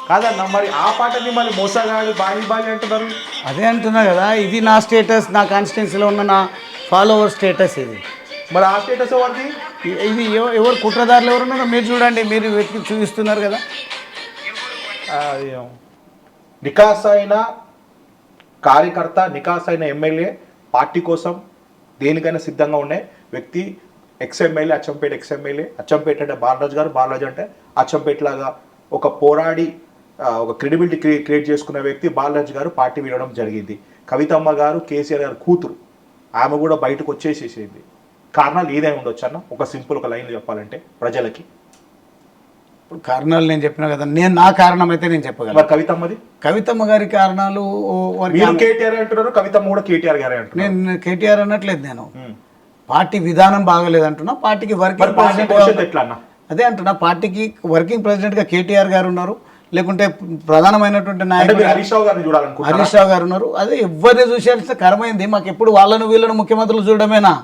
కాదన్న, మరి ఆ పాటని మళ్ళీ మోసగాడు బాయి అంటున్నారు. అదే అంటున్నా కదా, ఇది నా స్టేటస్, నా కాన్స్టిట్యున్సీలో ఉన్న నా ఫాలోవర్ స్టేటస్ ఇది. మరి ఆ స్టేటస్ ఎవరిది? ఇది ఎవరు కుట్రదారులు ఎవరున్నారో మీరు చూడండి, మీరు వెతికి చూపిస్తున్నారు కదా. నికాస్ అయిన కార్యకర్త, నికాస్ అయిన ఎమ్మెల్యే, పార్టీ కోసం దేనికైనా సిద్ధంగా ఉండే వ్యక్తి, ఎక్స్ఎమ్మెల్యే, అచ్చంపేట ఎక్స్ఎమ్మెల్యే. అచ్చంపేట అంటే బాలరాజు గారు, బాలరాజు అంటే అచ్చంపేట లాగా ఒక పోరాడి ఒక క్రెడిబిలిటీ క్రియేట్ చేసుకున్న వ్యక్తి బాలరాజు గారు పార్టీ వీడడం జరిగింది. కవితమ్మ గారు కేసీఆర్ గారు కూతురు, ఆమె కూడా బయటకు వచ్చేసేసింది. కారణాలు ఏదైనా ఉండొచ్చు అన్న, ఒక సింపుల్ ఒక లైన్లో చెప్పాలంటే ప్రజలకి. ఇప్పుడు కారణాలు నేను చెప్పినా కదా, నా కారణం అయితే నేను చెప్పగలను. మరి కవితమ్మది? కవితమ్మ గారి కారణాలు మీరు కేటీఆర్ అంటున్నారు, కవితమ్మ కూడా కేటీఆర్ గారే అంటున్నారు. నేను కేటీఆర్ అనట్లేదు, నేను పార్టీ విధానం బాగలేదు అంటున్నా. పార్టీకి వర్కింగ్ ప్రెసిడెంట్ ఎట్లా అన్న? అదే అంటున్నా, పార్టీకి వర్కింగ్ ప్రెసిడెంట్గా కేటీఆర్ గారు ఉన్నారు, లేకుంటే ప్రధానమైనటువంటి నాయకుడు హరీష్ రావు గారిని చూడాలనుకుంటున్నారు. హరీష్ రావు గారు ఉన్నారు. అదే ఎవరిని చూసేస్తే కరమైంది. మాకు ఎప్పుడు వాళ్ళను వీళ్ళను ముఖ్యమంత్రులు చూడడమేనా?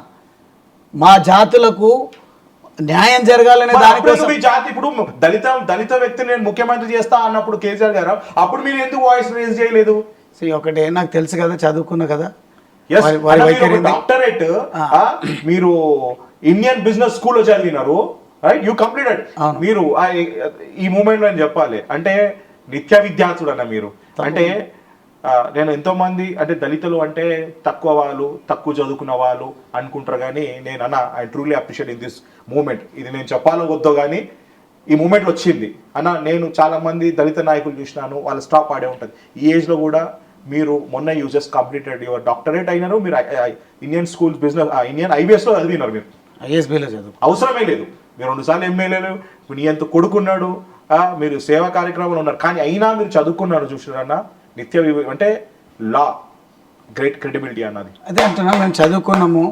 మా జాతులకు న్యాయం జరగాలనే దానికోసం. మీ జాతి ఇప్పుడు దళిత వ్యక్తిని నేను ముఖ్యమంత్రి చేస్తా అన్నప్పుడు కేసీఆర్ గారు, అప్పుడు మీరు ఎందుకు వాయిస్ రేజ్ చేయలేదు? ఒకటే నాకు తెలుసు కదా, చదువుకున్నా కదా. డాక్టరేట్ మీరు ఇండియన్ బిజినెస్ స్కూల్లో చదివినారు, రైట్? You completed. మీరు ఈ మూమెంట్ లో చెప్పాలి అంటే నిత్య విద్యార్థుడు అన్న మీరు. అంటే నేను ఎంతో మంది అంటే దళితులు అంటే తక్కువ వాళ్ళు, తక్కువ చదువుకున్న వాళ్ళు అనుకుంటారు, కానీ నేను అన్న I truly appreciate in this moment. ఇది నేను చెప్పాలో వద్దో కానీ ఈ మూమెంట్లో వచ్చింది అన్న. నేను చాలా మంది దళిత నాయకులు చూసినాను, వాళ్ళ స్టాప్ ఆడే ఉంటుంది. ఈ ఏజ్లో కూడా మీరు మొన్న యూజెస్ కంప్లీటెడ్ యువర్ డాక్టరేట్ అయినారు, మీరు ఇండియన్ స్కూల్స్ బిజినెస్ ఇండియన్ ఐబిఎస్లో చదివినారు. మీరు ఐఎస్బీలో చదువు అవసరమే లేదు. మీరు 2 సార్లు ఎమ్మెల్యేలు, నీ ఎంత కొడుకున్నాడు, మీరు సేవా కార్యక్రమాలు ఉన్నారు, కానీ అయినా మీరు చదువుకున్నారు. చూసినారన్న నిత్య అంటే లా గ్రేట్ క్రెడిబిలిటీ అన్నది. అదే అంటున్నా, మేము చదువుకున్నాము.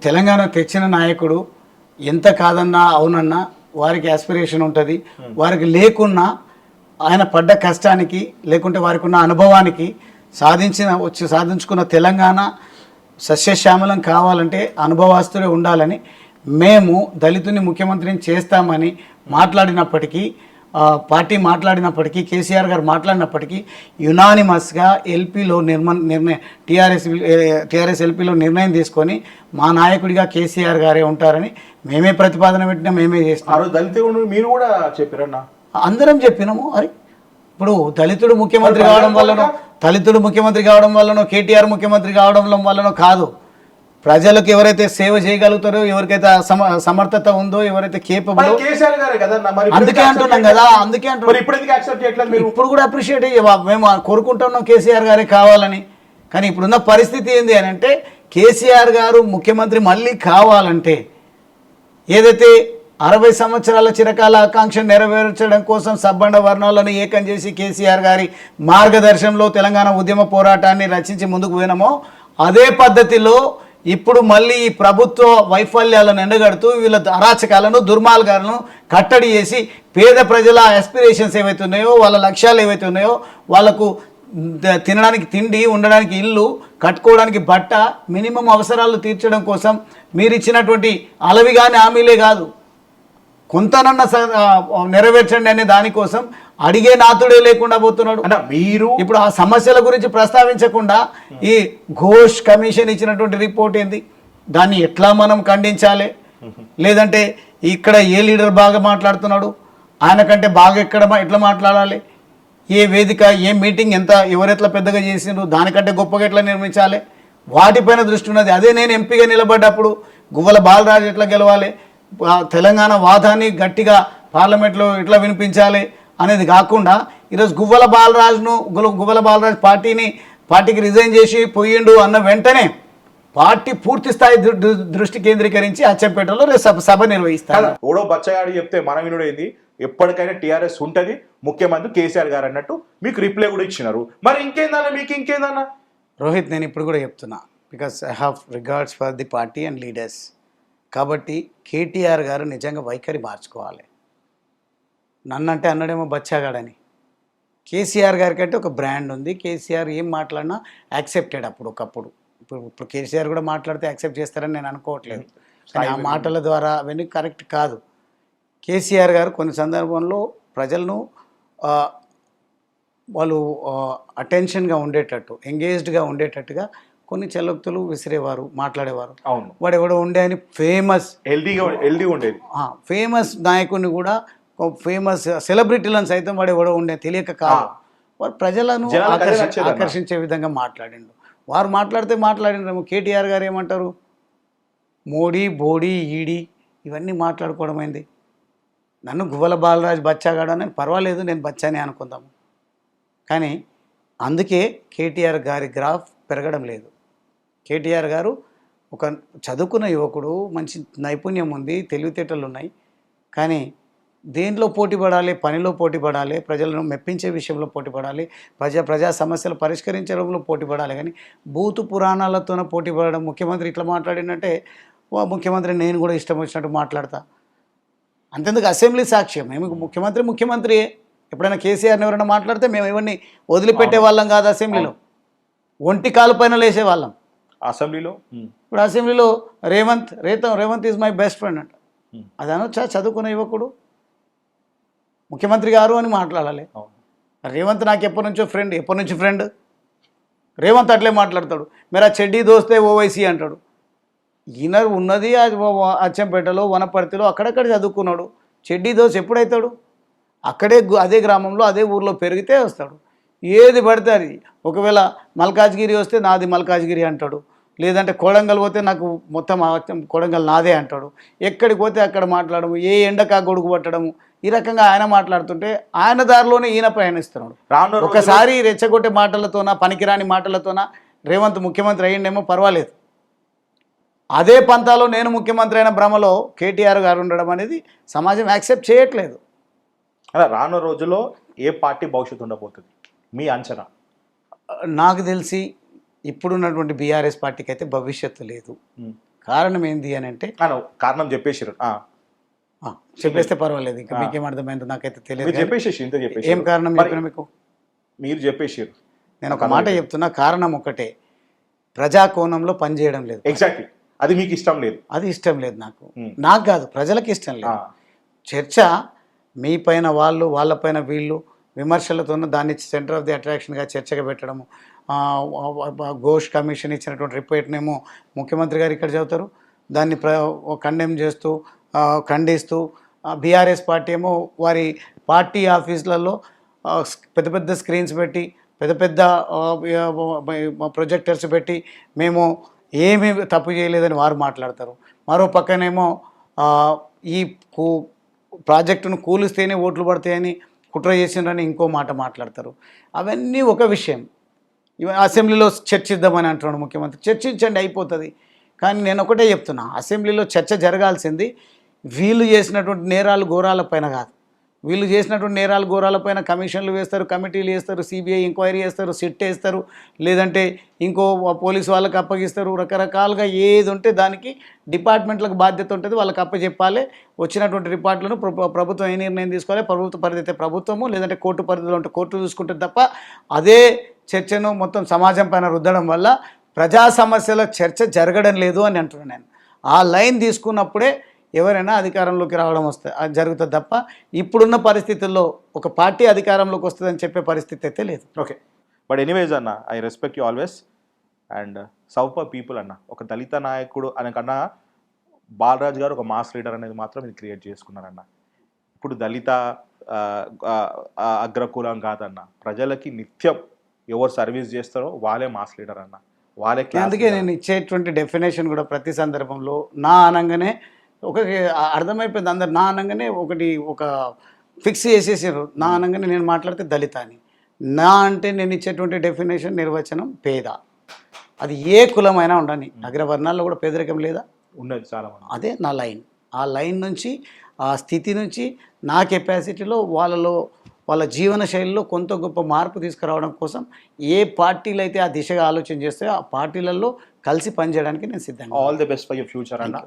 తెలంగాణ తెచ్చిన నాయకుడు ఎంత కాదన్నా అవునన్నా వారికి ఆస్పిరేషన్ ఉంటుంది. వారికి లేకున్నా ఆయన పడ్డ కష్టానికి, లేకుంటే వారికి ఉన్న అనుభవానికి సాధించుకున్న తెలంగాణ సస్యశ్యామలం కావాలంటే అనుభవస్తుడే ఉండాలని మేము దళితుని ముఖ్యమంత్రిని చేస్తామని మాట్లాడినప్పటికీ, పార్టీ మాట్లాడినప్పటికీ, కేసీఆర్ గారు మాట్లాడినప్పటికీ యునానిమస్గా ఎల్పీలో టీఆర్ఎస్ ఎల్పీలో నిర్ణయం తీసుకొని మా నాయకుడిగా కేసీఆర్ గారే ఉంటారని మేమే ప్రతిపాదన పెట్టినా, మేమే చేస్తాం. దళితుడు మీరు కూడా చెప్పారన్నా, అందరం చెప్పినాము. అరే ఇప్పుడు దళితుడు ముఖ్యమంత్రి కావడం వల్లనో కేటీఆర్ ముఖ్యమంత్రి కావడం వల్లనో కాదు. ప్రజలకు ఎవరైతే సేవ చేయగలుగుతారో, ఎవరికైతే సమర్థత ఉందో, ఎవరైతే కేపబుల్, అందుకే అంటున్నాం కదా. అందుకే అంటున్నాం ఇప్పుడు కూడా అప్రిషియేట్ మేము కోరుకుంటున్నాం కేసీఆర్ గారే కావాలని. కానీ ఇప్పుడున్న పరిస్థితి ఏంది అని అంటే, కేసీఆర్ గారు ముఖ్యమంత్రి మళ్ళీ కావాలంటే ఏదైతే 60 సంవత్సరాల చిరకాల ఆకాంక్ష నెరవేర్చడం కోసం సబ్బండ వర్ణాలను ఏకం చేసి కేసీఆర్ గారి మార్గదర్శనంలో తెలంగాణ ఉద్యమ పోరాటాన్ని రచించి ముందుకు పోయినామో, అదే పద్ధతిలో ఇప్పుడు మళ్ళీ ఈ ప్రభుత్వ వైఫల్యాలను ఎండగడుతూ వీళ్ళ అరాచకాలను, దుర్మార్గాలను కట్టడి చేసి పేద ప్రజల ఆస్పిరేషన్స్ ఏవైతే ఉన్నాయో, వాళ్ళ లక్ష్యాలు ఏవైతే ఉన్నాయో, వాళ్ళకు తినడానికి తిండి, ఉండడానికి ఇల్లు, కట్టుకోవడానికి బట్ట, మినిమం అవసరాలు తీర్చడం కోసం మీరు ఇచ్చినటువంటి అలవిగాని హామీలే కాదు, కొంతనన్న నెరవేర్చండి అనే దానికోసం అడిగే నాతుడే లేకుండా పోతున్నాడు. అంటే మీరు ఇప్పుడు ఆ సమస్యల గురించి ప్రస్తావించకుండా ఈ ఘోష్ కమిషన్ ఇచ్చినటువంటి రిపోర్ట్ ఏంది, దాన్ని ఎట్లా మనం ఖండించాలి? లేదంటే ఇక్కడ ఏ లీడర్ బాగా మాట్లాడుతున్నాడు, ఆయన కంటే బాగా ఎట్లా మాట్లాడాలి, ఏ వేదిక, ఏ మీటింగ్ ఎవరెట్లా పెద్దగా చేసిండ్రు, దానికంటే గొప్పగా ఎట్లా నిర్మించాలి, వాటిపైన దృష్టి ఉన్నది. అదే నేను ఎంపీగా నిలబడ్డప్పుడు గువ్వల బాలరాజు ఎట్లా గెలవాలి, తెలంగాణ వాదాన్ని గట్టిగా పార్లమెంట్లో ఎట్లా వినిపించాలి అనేది కాకుండా ఈరోజు గువ్వల బాలరాజు పార్టీకి రిజైన్ చేసి పోయిండు అన్న వెంటనే పార్టీ పూర్తి స్థాయి దృష్టి కేంద్రీకరించి అచ్చంపేటలో సభ నిర్వహిస్తారు. ఓడో బచ్చగాడు చెప్తే మన వినుడు ఏంది, ఎప్పటికైనా టీఆర్ఎస్ ఉంటుంది, ముఖ్యమంత్రి కేసీఆర్ గారు అన్నట్టు మీకు రిప్లై కూడా ఇచ్చినారు. మరి ఇంకేందన్నా, మీకు ఇంకేందన్నా? రోహిత్, నేను ఇప్పుడు కూడా చెప్తున్నా, because I have regards for the party and leaders. కాబట్టి కేటీఆర్ గారు నిజంగా వైఖరి మార్చుకోవాలి. నన్నంటే అన్నాడేమో బచ్చాగాడని. కేసీఆర్ గారికి అంటే ఒక బ్రాండ్ ఉంది. కేసీఆర్ ఏం మాట్లాడినా యాక్సెప్టెడ్ ఒకప్పుడు. ఇప్పుడు కేసీఆర్ కూడా మాట్లాడితే యాక్సెప్ట్ చేస్తారని నేను అనుకోవట్లేదు. కానీ ఆ మాటల ద్వారా అవన్నీ కరెక్ట్ కాదు. కేసీఆర్ గారు కొన్ని సందర్భంలో ప్రజలను వాళ్ళు అటెన్షన్గా ఉండేటట్టు, ఎంగేజ్డ్గా ఉండేటట్టుగా కొన్ని చలోక్తులు విసిరేవారు, మాట్లాడేవారు. అవును, వాడు ఎవడో ఉండే అని ఫేమస్ నాయకుడిని కూడా, ఫేమస్ సెలబ్రిటీలను సైతం వాడు ఎవడో ఉండే తెలియక కాదు, వారు ప్రజలను ఆకర్షించే విధంగా మాట్లాడిండు. వారు మాట్లాడినాము. కేటీఆర్ గారు ఏమంటారు, మోడీ, బోడీ, ఈడీ ఇవన్నీ మాట్లాడుకోవడమైంది. నన్ను గువ్వల బాలరాజు బచ్చాగాడు అని పర్వాలేదు, నేను బచ్చానే అనుకుందాము. కానీ అందుకే కేటీఆర్ గారి గ్రాఫ్ పెరగడం లేదు. కేటీఆర్ గారు ఒక చదువుకున్న యువకుడు, మంచి నైపుణ్యం ఉంది, తెలివితేటలు ఉన్నాయి. కానీ దేంట్లో పోటీ పడాలి, పనిలో పోటీ పడాలి, ప్రజలను మెప్పించే విషయంలో పోటీ పడాలి, ప్రజా సమస్యలు పరిష్కరించడంలో పోటీ పడాలి. కానీ బూతు పురాణాలతోనే పోటీ పడడం, ముఖ్యమంత్రి ఇట్లా మాట్లాడినట్టే ముఖ్యమంత్రి నేను కూడా ఇష్టం వచ్చినట్టు మాట్లాడతా. అంతెందుకు అసెంబ్లీ సాక్ష్యం, మేము ముఖ్యమంత్రియే. ఎప్పుడైనా కేసీఆర్ని ఎవరైనా మాట్లాడితే మేము ఎవరిని వదిలిపెట్టే వాళ్ళం కాదు. అసెంబ్లీలో ఒంటి కాలు పైన లేసే వాళ్ళం. అసెంబ్లీలో ఇప్పుడు అసెంబ్లీలో Revanth is my best friend అంట. అది అనొచ్చా? చదువుకున్న యువకుడు ముఖ్యమంత్రి గారు అని మాట్లాడాలి. రేవంత్ నాకు ఎప్పటి నుంచి ఫ్రెండ్ రేవంత్ అట్లే మాట్లాడతాడు. మీరు ఆ చెడ్డీ దోస్తే ఓవైసీ అంటాడు. ఈయన ఉన్నది అచ్చంపేటలో, వనపర్తిలో, అక్కడక్కడ చదువుకున్నాడు. చెడ్డీ దోశ ఎప్పుడవుతాడు? అదే గ్రామంలో అదే ఊర్లో పెరిగితే వస్తాడు. ఏది పడితే అది, ఒకవేళ మల్కాజ్గిరి వస్తే నాది మల్కాజ్గిరి అంటాడు, లేదంటే కొడంగల్ పోతే నాకు మొత్తం కొడంగల్ నాదే అంటాడు. ఎక్కడికి పోతే అక్కడ మాట్లాడము, ఏ ఎండకా గొడుగు పట్టడము, ఈ రకంగా ఆయన మాట్లాడుతుంటే ఆయన దారిలోనే ఈయన ప్రయాణిస్తున్నాడు. ఒకసారి రెచ్చగొట్టే మాటలతోనా, పనికిరాని మాటలతోనా రేవంత్ ముఖ్యమంత్రి అయ్యిండేమో పర్వాలేదు. అదే పంతాలో నేను ముఖ్యమంత్రి అయిన భ్రమలో కేటీఆర్ గారు ఉండడం అనేది సమాజం యాక్సెప్ట్ చేయట్లేదు. అలా రానున్న రోజుల్లో ఏ పార్టీ భవిష్యత్తు ఉండబోతుంది మీ అంచనా? నాకు తెలిసి ఇప్పుడున్నటువంటి బీఆర్ఎస్ పార్టీకి అయితే భవిష్యత్తు లేదు. కారణం ఏంది అని అంటే, కారణం చెప్పేసారు, చెప్పేస్తే పర్వాలేదు, ఇంకా మీకేం అర్థమైందో నాకైతే తెలియదు. చెప్పేసి ఏం కారణం చెప్పిన మీకు? మీరు చెప్పేసారు. నేను ఒక మాట చెప్తున్నా, కారణం ఒకటే, ప్రజా కోణంలో పనిచేయడం లేదు. ఎగ్జాక్ట్లీ, అది మీకు ఇష్టం లేదు. అది ఇష్టం లేదు నాకు కాదు, ప్రజలకు ఇష్టం లేదు. చర్చ మీ పైన వాళ్ళు, వాళ్ళపైన వీళ్ళు విమర్శలతో దాన్ని సెంటర్ ఆఫ్ ది అట్రాక్షన్గా చర్చగా పెట్టడము. ఘోష్ కమిషన్ ఇచ్చినటువంటి రిపోర్ట్నేమో ముఖ్యమంత్రి గారు ఇక్కడ చదువుతారు, దాన్ని కండెమ్ చేస్తూ ఖండిస్తూ, బీఆర్ఎస్ పార్టీ ఏమో వారి పార్టీ ఆఫీసులలో పెద్ద పెద్ద స్క్రీన్స్ పెట్టి, పెద్ద పెద్ద ప్రొజెక్టర్స్ పెట్టి మేము ఏమీ తప్పు చేయలేదని వారు మాట్లాడతారు. మరో పక్కనేమో ఈ ప్రాజెక్టును కూలిస్తేనే ఓట్లు పడతాయని కుట్ర చేసిండ్రని ఇంకో మాట మాట్లాడతారు. అవన్నీ ఒక విషయం. అసెంబ్లీలో చర్చిద్దామని అంటున్నాడు ముఖ్యమంత్రి. చర్చించండి, అయిపోతుంది. కానీ నేను ఒకటే చెప్తున్నా, అసెంబ్లీలో చర్చ జరగాల్సింది వీళ్ళు చేసినటువంటి నేరాలు ఘోరాలపైన కాదు. వీళ్ళు చేసినటువంటి నేరాలు ఘోరాలపైన కమిషన్లు వేస్తారు, కమిటీలు వేస్తారు, సిబిఐ ఎంక్వైరీ చేస్తారు, సిట్ వేస్తారు, లేదంటే ఇంకో పోలీసు వాళ్ళకి అప్పగిస్తారు. రకరకాలుగా ఏది ఉంటే దానికి డిపార్ట్మెంట్లకు బాధ్యత ఉంటుంది, వాళ్ళకి అప్పచెప్పాలి. వచ్చినటువంటి రిపోర్ట్లను ప్రభుత్వం ఏ నిర్ణయం తీసుకోవాలి, ప్రభుత్వ పరిధి అయితే ప్రభుత్వము, లేదంటే కోర్టు పరిధిలో ఉంటే కోర్టు చూసుకుంటుంది తప్ప అదే చర్చను మొత్తం సమాజం పైన రుద్దడం వల్ల ప్రజా సమస్యల చర్చ జరగడం లేదు అని అంటున్నాను నేను. ఆ లైన్ తీసుకున్నప్పుడే ఎవరైనా అధికారంలోకి రావడం జరుగుతుంది తప్ప ఇప్పుడున్న పరిస్థితుల్లో ఒక పార్టీ అధికారంలోకి వస్తుందని చెప్పే పరిస్థితి అయితే లేదు. ఓకే, బట్ ఎనీవేస్ అన్న, I respect you always. And super people అన్న, ఒక దళిత నాయకుడు అనకన్నా బాలరాజ్ గారు ఒక మాస్ లీడర్ అనేది మాత్రం మీరు క్రియేట్ చేసుకున్నారన్న. ఇప్పుడు దళిత అగ్రకులం కాదన్న, ప్రజలకి నిత్యం ఎవరు సర్వీస్ చేస్తారో వాళ్ళే మాస్ లీడర్ అన్న, వాళ్ళే. అందుకే నేను ఇచ్చేటువంటి డెఫినేషన్ కూడా ప్రతి సందర్భంలో నా అనగానే ఒక అర్థమైపోయింది. అందరు నా అనగానే ఒక ఫిక్స్ చేసేసారు. నా అనగానే నేను మాట్లాడితే దళిత అని. నా అంటే నేను ఇచ్చేటువంటి డెఫినేషన్, నిర్వచనం పేద. అది ఏ కులమైనా ఉండని, అగ్రవర్ణాల్లో కూడా పేదరికం లేదా? ఉన్నది చాలా. అదే నా లైన్. ఆ లైన్ నుంచి, ఆ స్థితి నుంచి నా కెపాసిటీలో వాళ్ళ జీవన శైలిలో కొంత గొప్ప మార్పు తీసుకురావడం కోసం ఏ పార్టీలు అయితే ఆ దిశగా ఆలోచన చేస్తాయో ఆ పార్టీలలో కలిసి పనిచేయడానికి నేను సిద్ధంగా. All the best for your future అన్న.